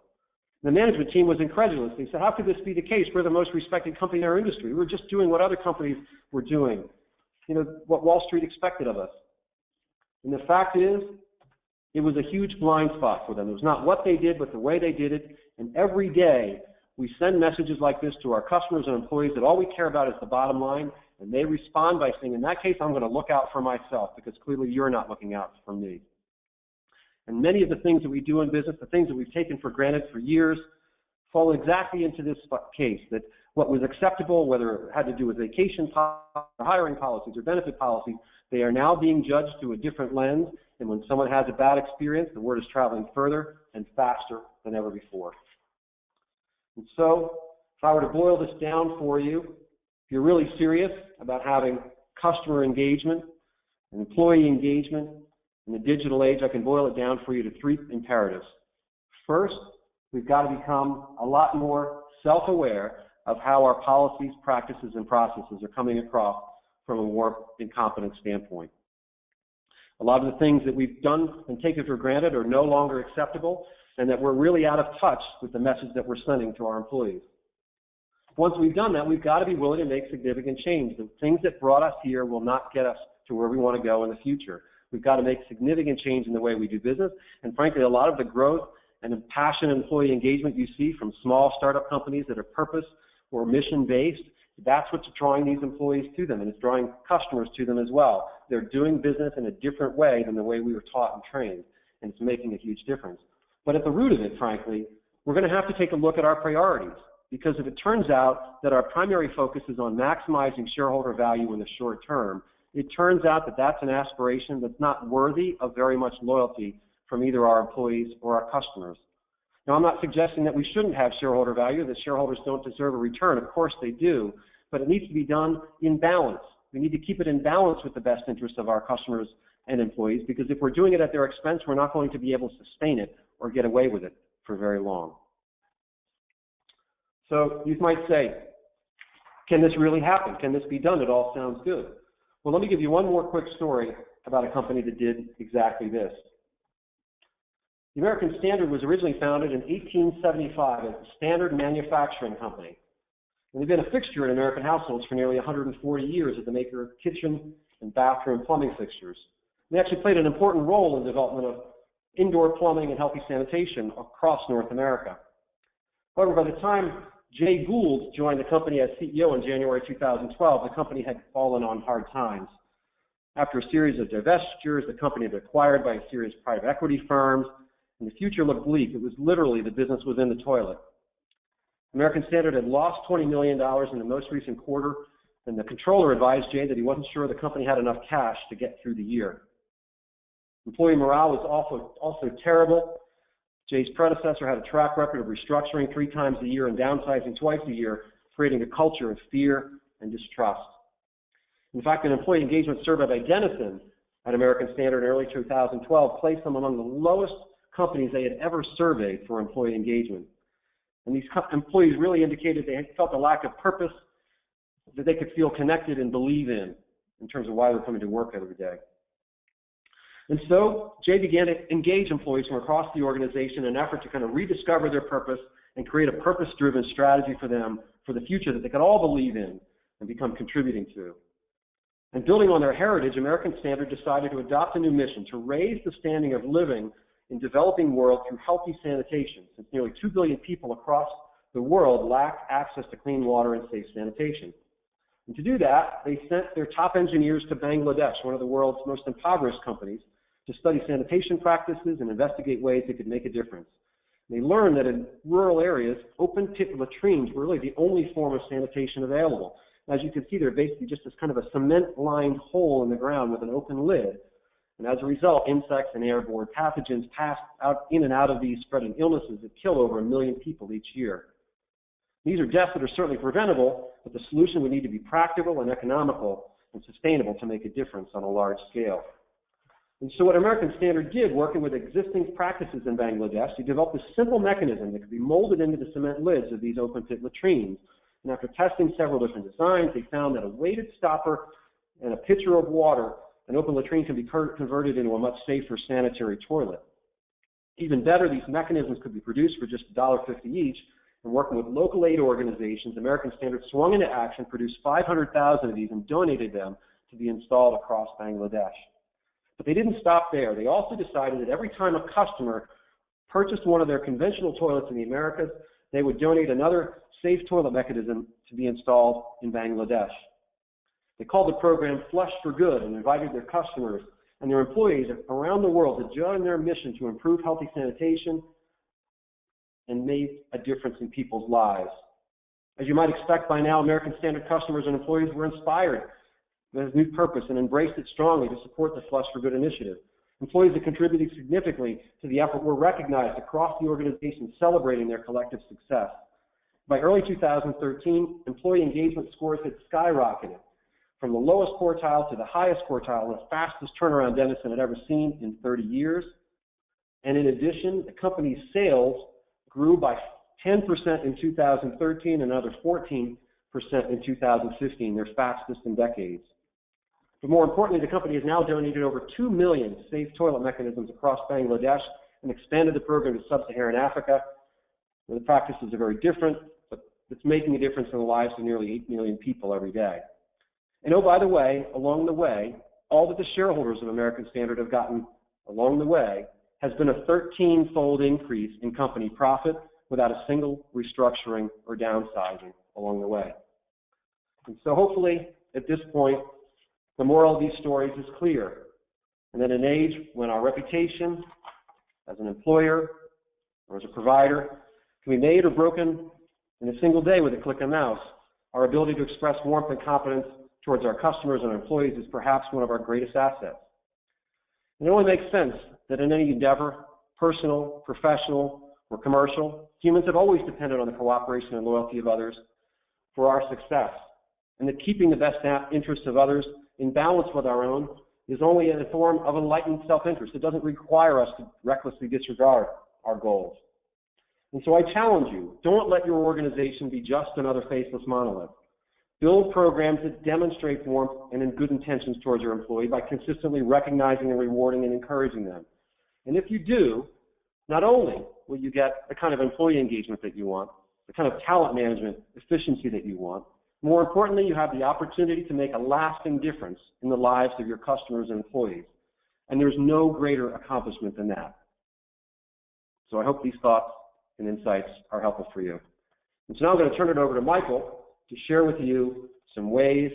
The management team was incredulous. They said, how could this be the case? We're the most respected company in our industry. We're just doing what other companies were doing, what Wall Street expected of us. And the fact is, it was a huge blind spot for them. It was not what they did, but the way they did it. And every day, we send messages like this to our customers and employees that all we care about is the bottom line, and they respond by saying, in that case, I'm going to look out for myself because clearly you're not looking out for me. And many of the things that we do in business, the things that we've taken for granted for years, fall exactly into this case, that what was acceptable, whether it had to do with vacation policies, or hiring policies, or benefit policies, they are now being judged through a different lens, and when someone has a bad experience, the word is traveling further and faster than ever before. And so, if I were to boil this down for you, if you're really serious about having customer engagement, employee engagement in the digital age, I can boil it down for you to 3 imperatives. First, we've got to become a lot more self-aware of how our policies, practices, and processes are coming across from a more incompetent standpoint. A lot of the things that we've done and taken for granted are no longer acceptable, and that we're really out of touch with the message that we're sending to our employees. Once we've done that, we've got to be willing to make significant change. The things that brought us here will not get us to where we want to go in the future. We've got to make significant change in the way we do business, and frankly, a lot of the growth and the passion and employee engagement you see from small startup companies that are purpose or mission-based, that's what's drawing these employees to them, and it's drawing customers to them as well. They're doing business in a different way than the way we were taught and trained, and it's making a huge difference. But at the root of it, frankly, we're going to have to take a look at our priorities, because if it turns out that our primary focus is on maximizing shareholder value in the short term, it turns out that that's an aspiration that's not worthy of very much loyalty from either our employees or our customers. Now, I'm not suggesting that we shouldn't have shareholder value, that shareholders don't deserve a return. Of course they do, but it needs to be done in balance. We need to keep it in balance with the best interests of our customers and employees, because if we're doing it at their expense, we're not going to be able to sustain it or get away with it for very long. So you might say, can this really happen? Can this be done? It all sounds good. Well, let me give you one more quick story about a company that did exactly this. The American Standard was originally founded in 1875 as the Standard Manufacturing Company. And they've been a fixture in American households for nearly 140 years as the maker of kitchen and bathroom plumbing fixtures. They actually played an important role in the development of indoor plumbing and healthy sanitation across North America. However, by the time Jay Gould joined the company as CEO in January 2012. The company had fallen on hard times. After a series of divestitures, the company had been acquired by a series of private equity firms, and the future looked bleak. It was literally the business was in the toilet. American Standard had lost $20 million in the most recent quarter, and the controller advised Jay that he wasn't sure the company had enough cash to get through the year. Employee morale was also terrible. Jay's predecessor had a track record of restructuring 3 times a year and downsizing twice a year, creating a culture of fear and distrust. In fact, an employee engagement survey by Denison at American Standard in early 2012 placed them among the lowest companies they had ever surveyed for employee engagement. And these employees really indicated they felt a lack of purpose that they could feel connected and believe in terms of why they're coming to work every day. And so Jay began to engage employees from across the organization in an effort to kind of rediscover their purpose and create a purpose-driven strategy for them for the future that they could all believe in and become contributing to. And building on their heritage, American Standard decided to adopt a new mission to raise the standing of living in developing world through healthy sanitation, since nearly 2 billion people across the world lack access to clean water and safe sanitation. And to do that, they sent their top engineers to Bangladesh, one of the world's most impoverished countries, to study sanitation practices and investigate ways they could make a difference. And they learned that in rural areas, open pit latrines were really the only form of sanitation available. As you can see, they're basically just this kind of a cement-lined hole in the ground with an open lid. And as a result, insects and airborne pathogens pass in and out of these, spreading illnesses that kill over 1 million people each year. These are deaths that are certainly preventable, but the solution would need to be practical and economical and sustainable to make a difference on a large scale. And so what American Standard did, working with existing practices in Bangladesh, they developed a simple mechanism that could be molded into the cement lids of these open pit latrines. And after testing several different designs, they found that a weighted stopper and a pitcher of water, an open latrine can be converted into a much safer sanitary toilet. Even better, these mechanisms could be produced for just $1.50 each, and working with local aid organizations, American Standard swung into action, produced 500,000 of these, and donated them to be installed across Bangladesh. But they didn't stop there. They also decided that every time a customer purchased one of their conventional toilets in the Americas, they would donate another safe toilet mechanism to be installed in Bangladesh. They called the program Flush for Good and invited their customers and their employees around the world to join their mission to improve healthy sanitation and make a difference in people's lives. As you might expect by now, American Standard customers and employees were inspired with this new purpose and embraced it strongly to support the Flush for Good initiative. Employees that contributed significantly to the effort were recognized across the organization, celebrating their collective success. By early 2013, employee engagement scores had skyrocketed from the lowest quartile to the highest quartile, the fastest turnaround Denison had ever seen in 30 years. And in addition, the company's sales grew by 10% in 2013 and another 14% in 2015, their fastest in decades. But more importantly, the company has now donated over 2 million safe toilet mechanisms across Bangladesh and expanded the program to sub-Saharan Africa, where the practices are very different, but it's making a difference in the lives of nearly 8 million people every day. And oh, by the way, along the way, all that the shareholders of American Standard have gotten along the way has been a 13-fold increase in company profit without a single restructuring or downsizing along the way. And so hopefully, at this point, the moral of these stories is clear. And that in an age when our reputation as an employer or as a provider can be made or broken in a single day with a click of a mouse, our ability to express warmth and confidence towards our customers and our employees is perhaps one of our greatest assets. And it only makes sense that in any endeavor, personal, professional, or commercial, humans have always depended on the cooperation and loyalty of others for our success, and that keeping the best interests of others in balance with our own is only a form of enlightened self-interest. It doesn't require us to recklessly disregard our goals. And so I challenge you, don't let your organization be just another faceless monolith. Build programs that demonstrate warmth and good intentions towards your employee by consistently recognizing and rewarding and encouraging them. And if you do, not only will you get the kind of employee engagement that you want, the kind of talent management efficiency that you want, more importantly, you have the opportunity to make a lasting difference in the lives of your customers and employees. And there's no greater accomplishment than that. So I hope these thoughts and insights are helpful for you. And so now I'm going to turn it over to Michael to share with you some ways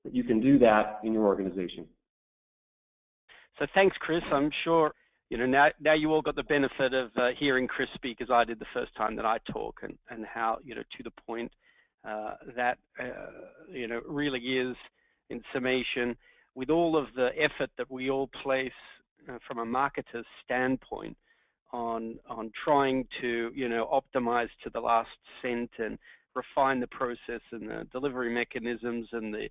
that you can do that in your organization. So thanks, Chris. I'm sure now you all got the benefit of hearing Chris speak as I did the first time that I talk, and how to the point that really is, in summation, with all of the effort that we all place from a marketer's standpoint on trying to optimize to the last cent and refine the process and the delivery mechanisms and the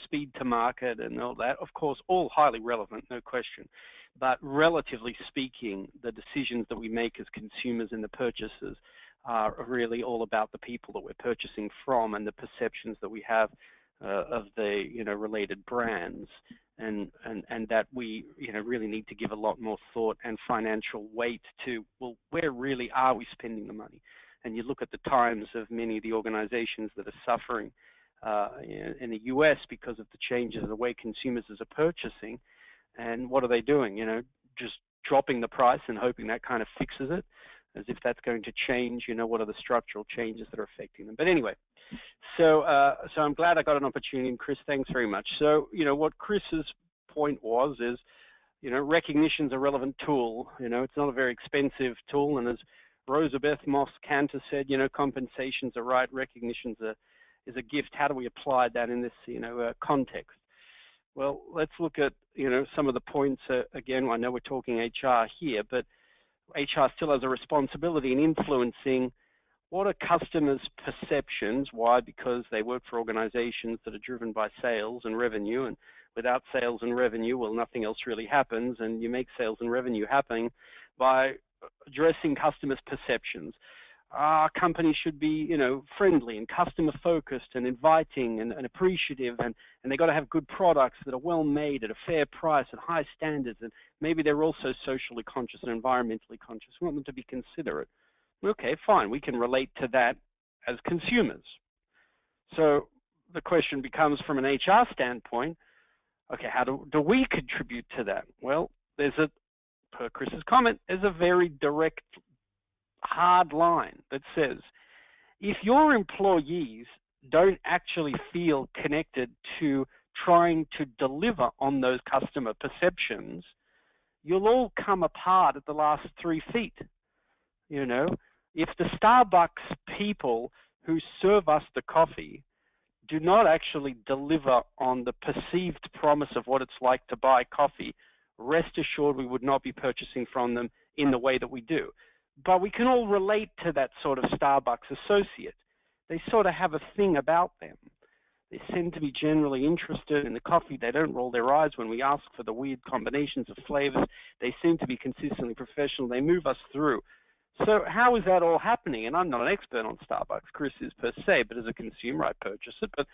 speed to market and all that. Of course, all highly relevant, no question. But relatively speaking, the decisions that we make as consumers and the purchasers are really all about the people that we're purchasing from and the perceptions that we have of the related brands, and that we really need to give a lot more thought and financial weight to, well, where really are we spending the money? And you look at the times of many of the organizations that are suffering in the US because of the changes in the way consumers are purchasing, and what are they doing? Just dropping the price and hoping that kind of fixes it, as if that's going to change, what are the structural changes that are affecting them. But anyway, so I'm glad I got an opportunity, and Chris, thanks very much. So, what Chris's point is, recognition's a relevant tool. It's not a very expensive tool, and as Rosabeth Moss-Cantor said, compensation's a right, recognition's is a gift. How do we apply that in this, context? Well, let's look at, some of the points. Again, I know we're talking HR here, but HR still has a responsibility in influencing what are customers' perceptions. Why? Because they work for organizations that are driven by sales and revenue, and without sales and revenue, well, nothing else really happens, and you make sales and revenue happening by addressing customers' perceptions. Our company should be, friendly and customer-focused and inviting and appreciative, and they got to have good products that are well made at a fair price and high standards, and maybe they're also socially conscious and environmentally conscious. We want them to be considerate. Okay, fine, we can relate to that as consumers. So the question becomes, from an HR standpoint, okay, how do we contribute to that? Well, per Chris's comment, there's a very direct, hard line that says, if your employees don't actually feel connected to trying to deliver on those customer perceptions, you'll all come apart at the last 3 feet. If the Starbucks people who serve us the coffee do not actually deliver on the perceived promise of what it's like to buy coffee, rest assured we would not be purchasing from them in the way that we do. But we can all relate to that sort of Starbucks associate. They sort of have a thing about them. They seem to be generally interested in the coffee. They don't roll their eyes when we ask for the weird combinations of flavors. They seem to be consistently professional. They move us through. So how is that all happening? And I'm not an expert on Starbucks, Chris is per se, but as a consumer, I purchase it. But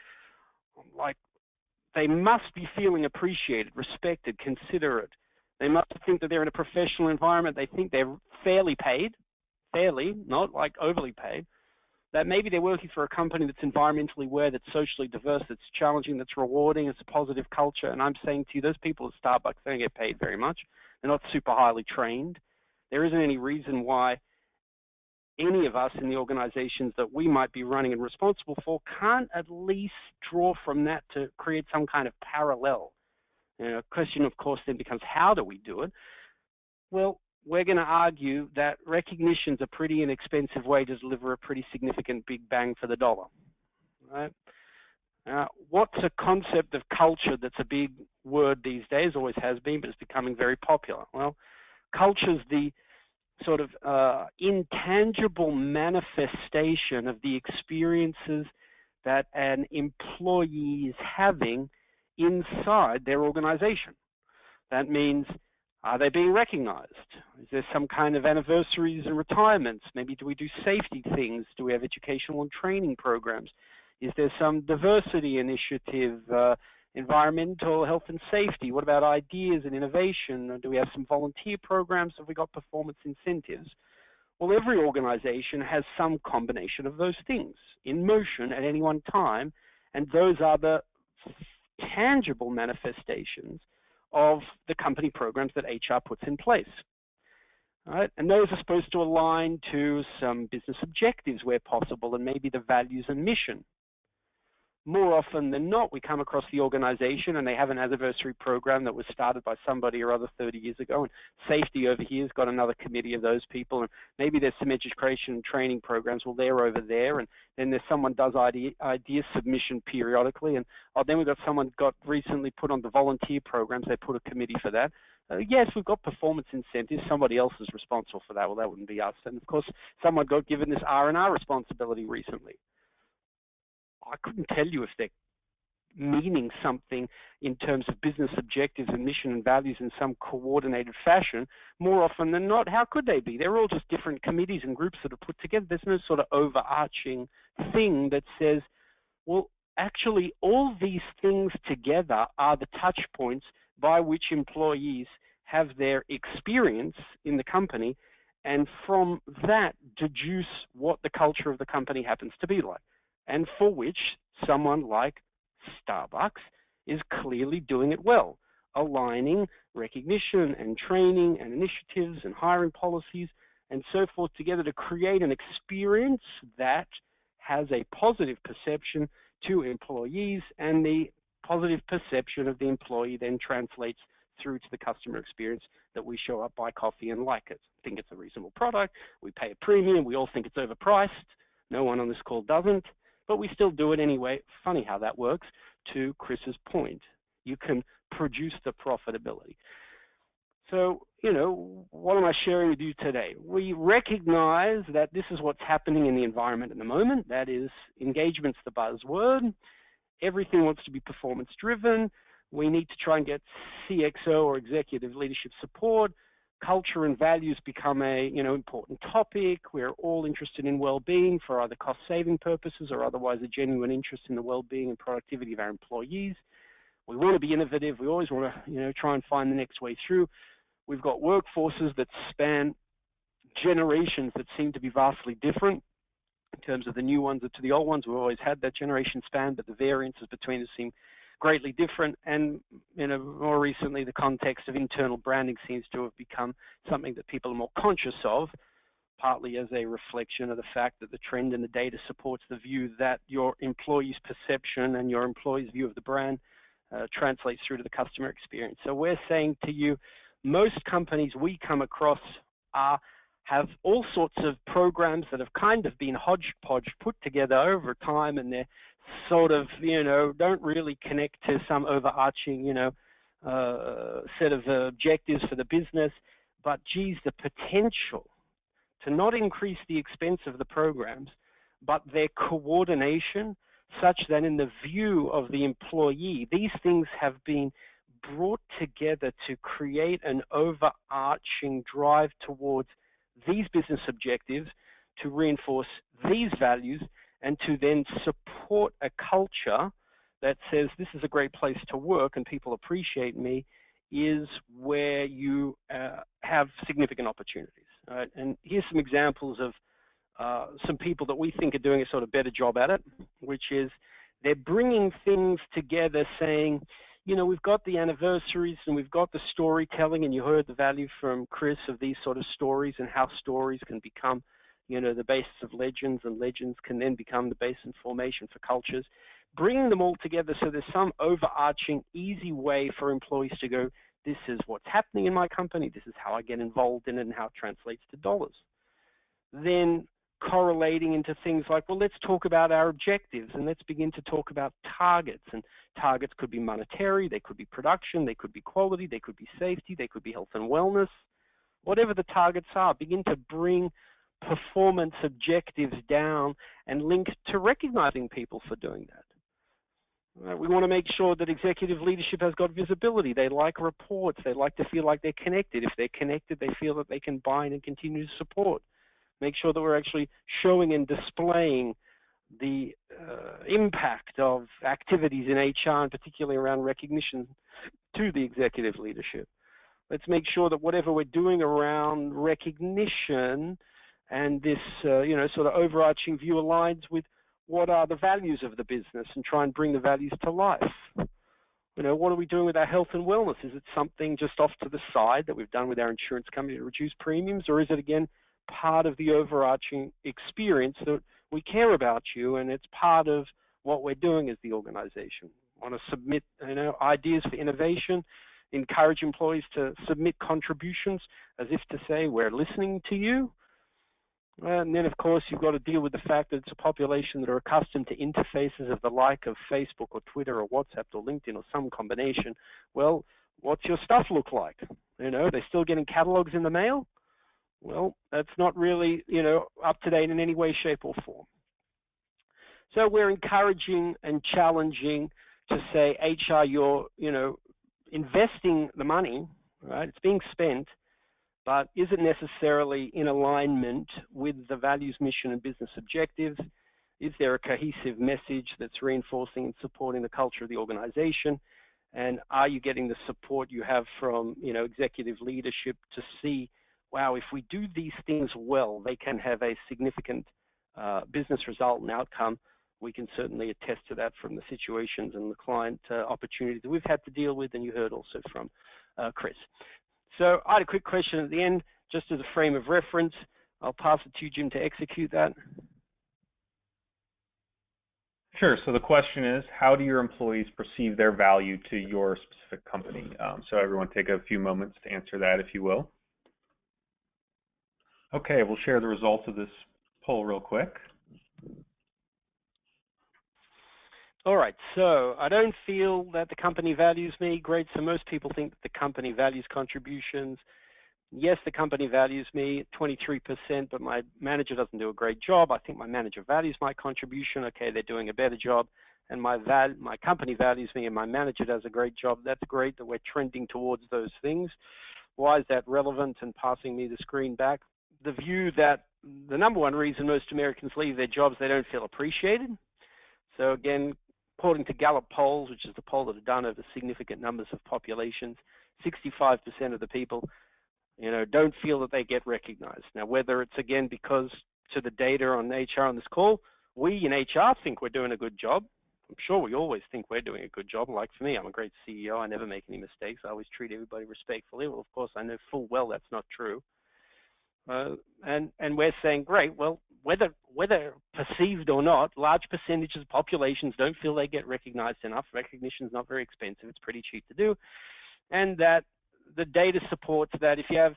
they must be feeling appreciated, respected, considerate. They must think that they're in a professional environment. They think they're fairly paid, not like overly paid. That maybe they're working for a company that's environmentally aware, that's socially diverse, that's challenging, that's rewarding, it's a positive culture. And I'm saying to you, those people at Starbucks, they don't get paid very much. They're not super highly trained. There isn't any reason why any of us in the organizations that we might be running and responsible for can't at least draw from that to create some kind of parallel. The question, of course, then becomes, how do we do it? Well, we're going to argue that recognition's a pretty inexpensive way to deliver a pretty significant big bang for the dollar. Right? What's a concept of culture that's a big word these days, always has been, but it's becoming very popular? Well, culture's the sort of intangible manifestation of the experiences that an employee is having inside their organization. That means, are they being recognized? Is there some kind of anniversaries and retirements? Maybe do we do safety things? Do we have educational and training programs? Is there some diversity initiative, environmental health and safety? What about ideas and innovation? Or do we have some volunteer programs? Have we got performance incentives? Well, every organization has some combination of those things in motion at any one time, and those are the tangible manifestations of the company programs that HR puts in place. right? And those are supposed to align to some business objectives where possible, and maybe the values and mission. More often than not, we come across the organization and they have an anniversary program that was started by somebody or other 30 years ago, and safety over here has got another committee of those people, and maybe there's some education and training programs. Well, they're over there, and then there's someone does idea submission periodically, and then we've got someone got recently put on the volunteer programs. They put a committee for that. Yes, we've got performance incentives. Somebody else is responsible for that. Well, that wouldn't be us. And of course, someone got given this R&R responsibility recently. I couldn't tell you if they're meaning something in terms of business objectives and mission and values in some coordinated fashion. More often than not, how could they be? They're all just different committees and groups that are put together. There's no sort of overarching thing that says, well, actually, all these things together are the touch points by which employees have their experience in the company, and from that deduce what the culture of the company happens to be like, and for which someone like Starbucks is clearly doing it well, aligning recognition and training and initiatives and hiring policies and so forth together to create an experience that has a positive perception to employees, and the positive perception of the employee then translates through to the customer experience that we show up, buy coffee and like it. Think it's a reasonable product, we pay a premium, we all think it's overpriced, no one on this call doesn't, but we still do it anyway. Funny how that works. To Chris's point, you can produce the profitability. So, you know, what am I sharing with you today? We recognize that this is what's happening in the environment at the moment. That is, engagement's the buzzword. Everything wants to be performance driven. We need to try and get CXO or executive leadership support. Culture and values become a important topic. We're all interested in well-being for either cost-saving purposes or otherwise a genuine interest in the well-being and productivity of our employees. We want to be innovative. We always want to try and find the next way through. We've got workforces that span generations that seem to be vastly different in terms of the new ones to the old ones. We've always had that generation span, but the variances between us seem greatly different, and more recently the context of internal branding seems to have become something that people are more conscious of, partly as a reflection of the fact that the trend in the data supports the view that your employees' perception and your employees' view of the brand translates through to the customer experience. So we're saying to you, most companies we come across have all sorts of programs that have kind of been hodgepodge put together over time, and they're sort of, don't really connect to some overarching, set of objectives for the business. But geez, the potential to not increase the expense of the programs, but their coordination such that in the view of the employee, these things have been brought together to create an overarching drive towards these business objectives, to reinforce these values, and to then support a culture that says this is a great place to work and people appreciate me, is where you have significant opportunities. Right? And here's some examples of some people that we think are doing a sort of better job at it, which is they're bringing things together saying, we've got the anniversaries and we've got the storytelling, and you heard the value from Chris of these sort of stories and how stories can become the basis of legends, and legends can then become the base and formation for cultures. Bringing them all together so there's some overarching, easy way for employees to go, this is what's happening in my company, this is how I get involved in it, and how it translates to dollars. Then correlating into things like, well, let's talk about our objectives, and let's begin to talk about targets. And targets could be monetary, they could be production, they could be quality, they could be safety, they could be health and wellness. Whatever the targets are, begin to bring performance objectives down and link to recognizing people for doing that. We want to make sure that executive leadership has got visibility. They like reports. They like to feel like they're connected. If they're connected, they feel that they can bind and continue to support. Make sure that we're actually showing and displaying the impact of activities in HR, and particularly around recognition to the executive leadership. Let's make sure that whatever we're doing around recognition and this sort of overarching view aligns with what are the values of the business, and try and bring the values to life. what are we doing with our health and wellness? Is it something just off to the side that we've done with our insurance company to reduce premiums, or is it, again, part of the overarching experience that we care about you and it's part of what we're doing as the organization? Want to submit ideas for innovation, encourage employees to submit contributions as if to say, we're listening to you. And then, of course, you've got to deal with the fact that it's a population that are accustomed to interfaces of the like of Facebook or Twitter or WhatsApp or LinkedIn or some combination. Well, what's your stuff look like? They're still getting catalogs in the mail? Well, that's not really, up to date in any way, shape, or form. So we're encouraging and challenging to say, HR, you're, investing the money, right? It's being spent, but is it necessarily in alignment with the values, mission, and business objectives? Is there a cohesive message that's reinforcing and supporting the culture of the organization? And are you getting the support you have from, executive leadership to see, wow, if we do these things well, they can have a significant business result and outcome. We can certainly attest to that from the situations and the client opportunities that we've had to deal with, and you heard also from Chris. So I had a quick question at the end, just as a frame of reference. I'll pass it to you, Jim, to execute that. Sure. So the question is, how do your employees perceive their value to your specific company? So everyone take a few moments to answer that, if you will. Okay, we'll share the results of this poll real quick. All right, so I don't feel that the company values me. Great, so most people think that the company values contributions. Yes, the company values me, 23%, but my manager doesn't do a great job. I think my manager values my contribution. Okay, they're doing a better job. And my company values me and my manager does a great job. That's great that we're trending towards those things. Why is that relevant? And passing me the screen back. The view that the number one reason most Americans leave their jobs, they don't feel appreciated. So again, according to Gallup polls, which is the poll that are done over significant numbers of populations, 65% of the people, don't feel that they get recognized. Now, whether it's, again, because to the data on HR on this call, we in HR think we're doing a good job. I'm sure we always think we're doing a good job. Like for me, I'm a great CEO. I never make any mistakes. I always treat everybody respectfully. Well, of course, I know full well that's not true. And we're saying, great, well, whether perceived or not, large percentages of populations don't feel they get recognized enough. Recognition is not very expensive. It's pretty cheap to do. And that the data supports that if you have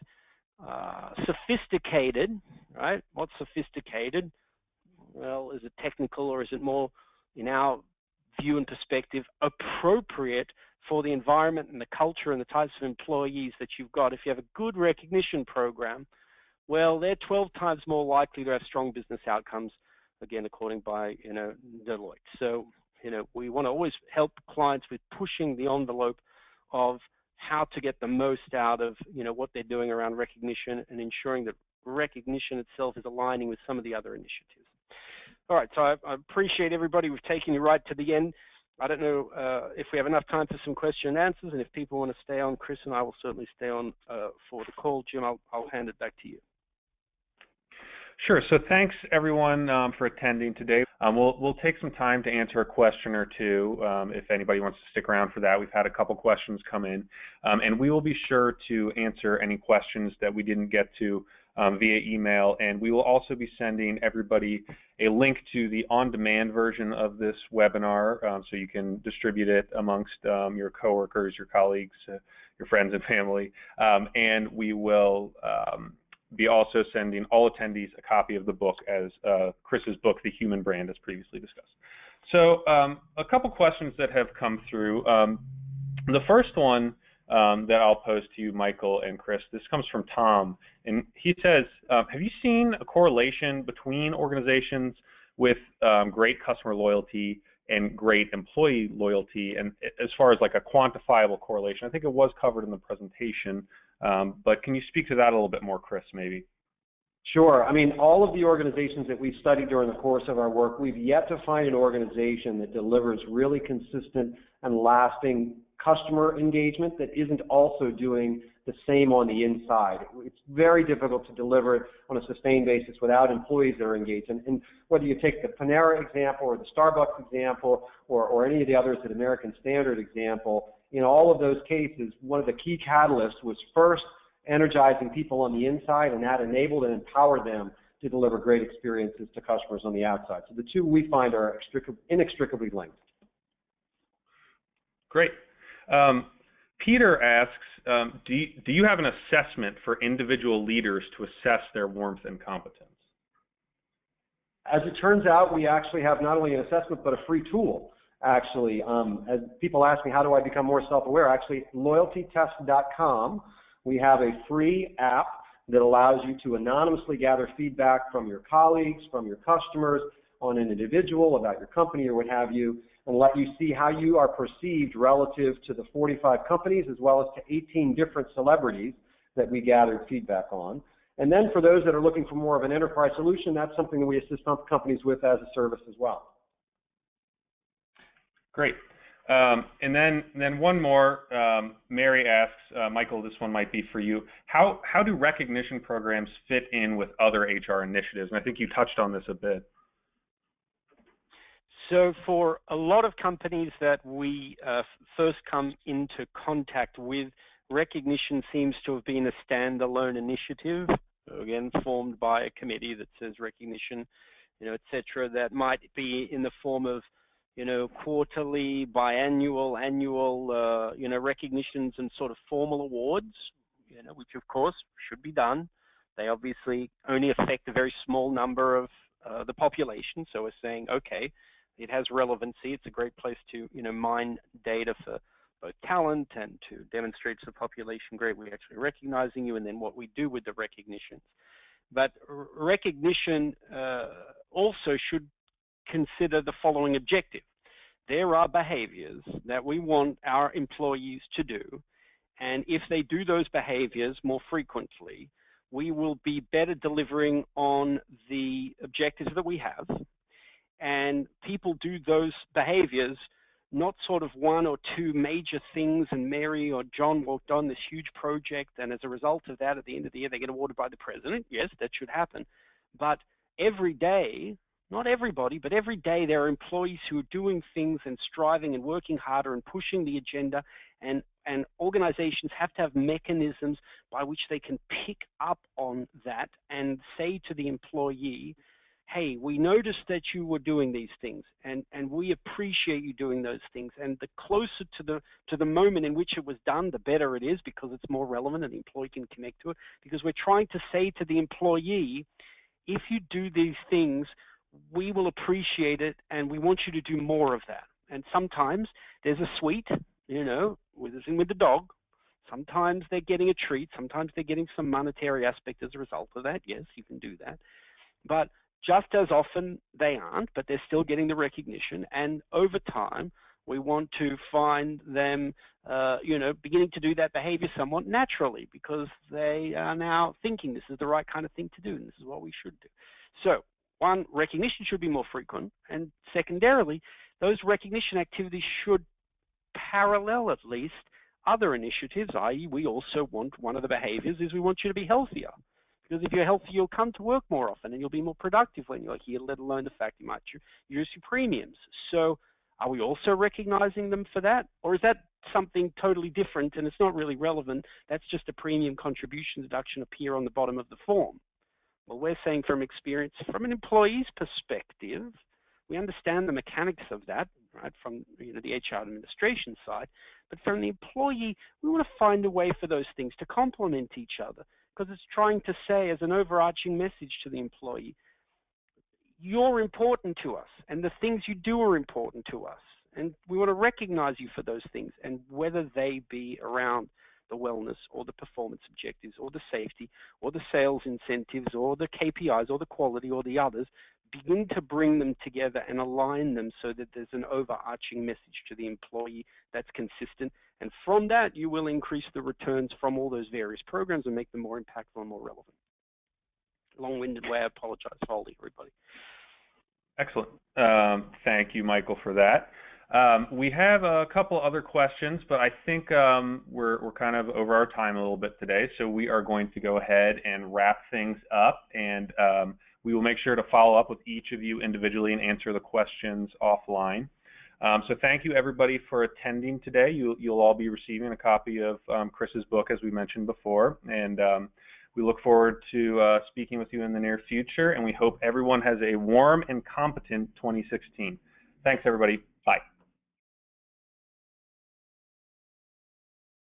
sophisticated, right? What's sophisticated? Well, is it technical or is it more, in our view and perspective, appropriate for the environment and the culture and the types of employees that you've got? If you have a good recognition program, well, they're 12 times more likely to have strong business outcomes, again, according by, Deloitte. So, we want to always help clients with pushing the envelope of how to get the most out of, what they're doing around recognition and ensuring that recognition itself is aligning with some of the other initiatives. All right, so I appreciate everybody. We've taken you right to the end. I don't know if we have enough time for some question and answers, and if people want to stay on, Chris and I will certainly stay on for the call. Jim, I'll hand it back to you. Sure. So thanks, everyone, for attending today. We'll take some time to answer a question or two if anybody wants to stick around for that. We've had a couple questions come in, and we will be sure to answer any questions that we didn't get to via email. And we will also be sending everybody a link to the on-demand version of this webinar so you can distribute it amongst your coworkers, your colleagues, your friends and family. And we will be also sending all attendees a copy of the book as Chris's book, The Human Brand, as previously discussed. So a couple questions that have come through. The first one that I'll pose to you, Michael and Chris, this comes from Tom, and he says, have you seen a correlation between organizations with great customer loyalty and great employee loyalty, and as far as like a quantifiable correlation? I think it was covered in the presentation, but can you speak to that a little bit more, Chris, maybe? Sure. I mean, all of the organizations that we've studied during the course of our work, we've yet to find an organization that delivers really consistent and lasting customer engagement that isn't also doing the same on the inside. It's very difficult to deliver it on a sustained basis without employees that are engaged. And whether you take the Panera example or the Starbucks example or any of the others, the American Standard example, in all of those cases, one of the key catalysts was first energizing people on the inside, and that enabled and empowered them to deliver great experiences to customers on the outside. So the two we find are inextricably linked. Great. Peter asks, do you have an assessment for individual leaders to assess their warmth and competence? As it turns out, we actually have not only an assessment, but a free tool, actually. As people ask me, how do I become more self-aware? Actually, loyaltytest.com, we have a free app that allows you to anonymously gather feedback from your colleagues, from your customers, on an individual, about your company or what have you, and let you see how you are perceived relative to the 45 companies as well as to 18 different celebrities that we gathered feedback on. And then for those that are looking for more of an enterprise solution, that's something that we assist companies with as a service as well. Great. And then one more, Mary asks, Michael, this one might be for you. How do recognition programs fit in with other HR initiatives? And I think you touched on this a bit. So for a lot of companies that we first come into contact with, recognition seems to have been a standalone initiative, again, formed by a committee that says recognition, et cetera, that might be in the form of, quarterly, biannual, annual, recognitions and sort of formal awards, which of course should be done. They obviously only affect a very small number of the population. So we're saying, okay, it has relevancy. It's a great place to, mine data for both talent and to demonstrate to the population, great, we're actually recognizing you, and then what we do with the recognition. But recognition also should consider the following objective. There are behaviors that we want our employees to do, and if they do those behaviors more frequently, we will be better delivering on the objectives that we have. And people do those behaviors, not sort of one or two major things, and Mary or John worked on this huge project, and as a result of that, at the end of the year, they get awarded by the president. Yes, that should happen. But every day, not everybody, but every day there are employees who are doing things and striving and working harder and pushing the agenda, and organizations have to have mechanisms by which they can pick up on that and say to the employee, hey, we noticed that you were doing these things, and we appreciate you doing those things. And the closer to the moment in which it was done, the better it is, because it's more relevant and the employee can connect to it. Because we're trying to say to the employee, if you do these things, we will appreciate it, and we want you to do more of that. And sometimes there's a sweet, with the dog. Sometimes they're getting a treat. Sometimes they're getting some monetary aspect as a result of that. Yes, you can do that. But just as often they aren't, but they're still getting the recognition. And over time, we want to find them, beginning to do that behavior somewhat naturally, because they are now thinking this is the right kind of thing to do, and this is what we should do. So, one, recognition should be more frequent, and secondarily, those recognition activities should parallel at least other initiatives, i.e. we also want, one of the behaviors is we want you to be healthier. Because if you're healthy, you'll come to work more often and you'll be more productive when you're here, let alone the fact you might use your premiums. So are we also recognizing them for that? Or is that something totally different and it's not really relevant? That's just a premium contribution deduction up here on the bottom of the form. Well, we're saying from experience, from an employee's perspective, we understand the mechanics of that, right, from the HR administration side. But from the employee, we want to find a way for those things to complement each other, because it's trying to say as an overarching message to the employee, you're important to us, and the things you do are important to us, and we want to recognize you for those things, and whether they be around the wellness or the performance objectives or the safety or the sales incentives or the KPIs or the quality or the others, begin to bring them together and align them so that there's an overarching message to the employee that's consistent. And from that, you will increase the returns from all those various programs and make them more impactful and more relevant. Long-winded way, I apologize for holding everybody. Excellent. Thank you, Michael, for that. We have a couple other questions, but I think we're kind of over our time a little bit today, so we are going to go ahead and wrap things up, and we will make sure to follow up with each of you individually and answer the questions offline. So thank you everybody for attending today. You'll all be receiving a copy of Chris's book, as we mentioned before, and we look forward to speaking with you in the near future, and we hope everyone has a warm and competent 2016. Thanks everybody.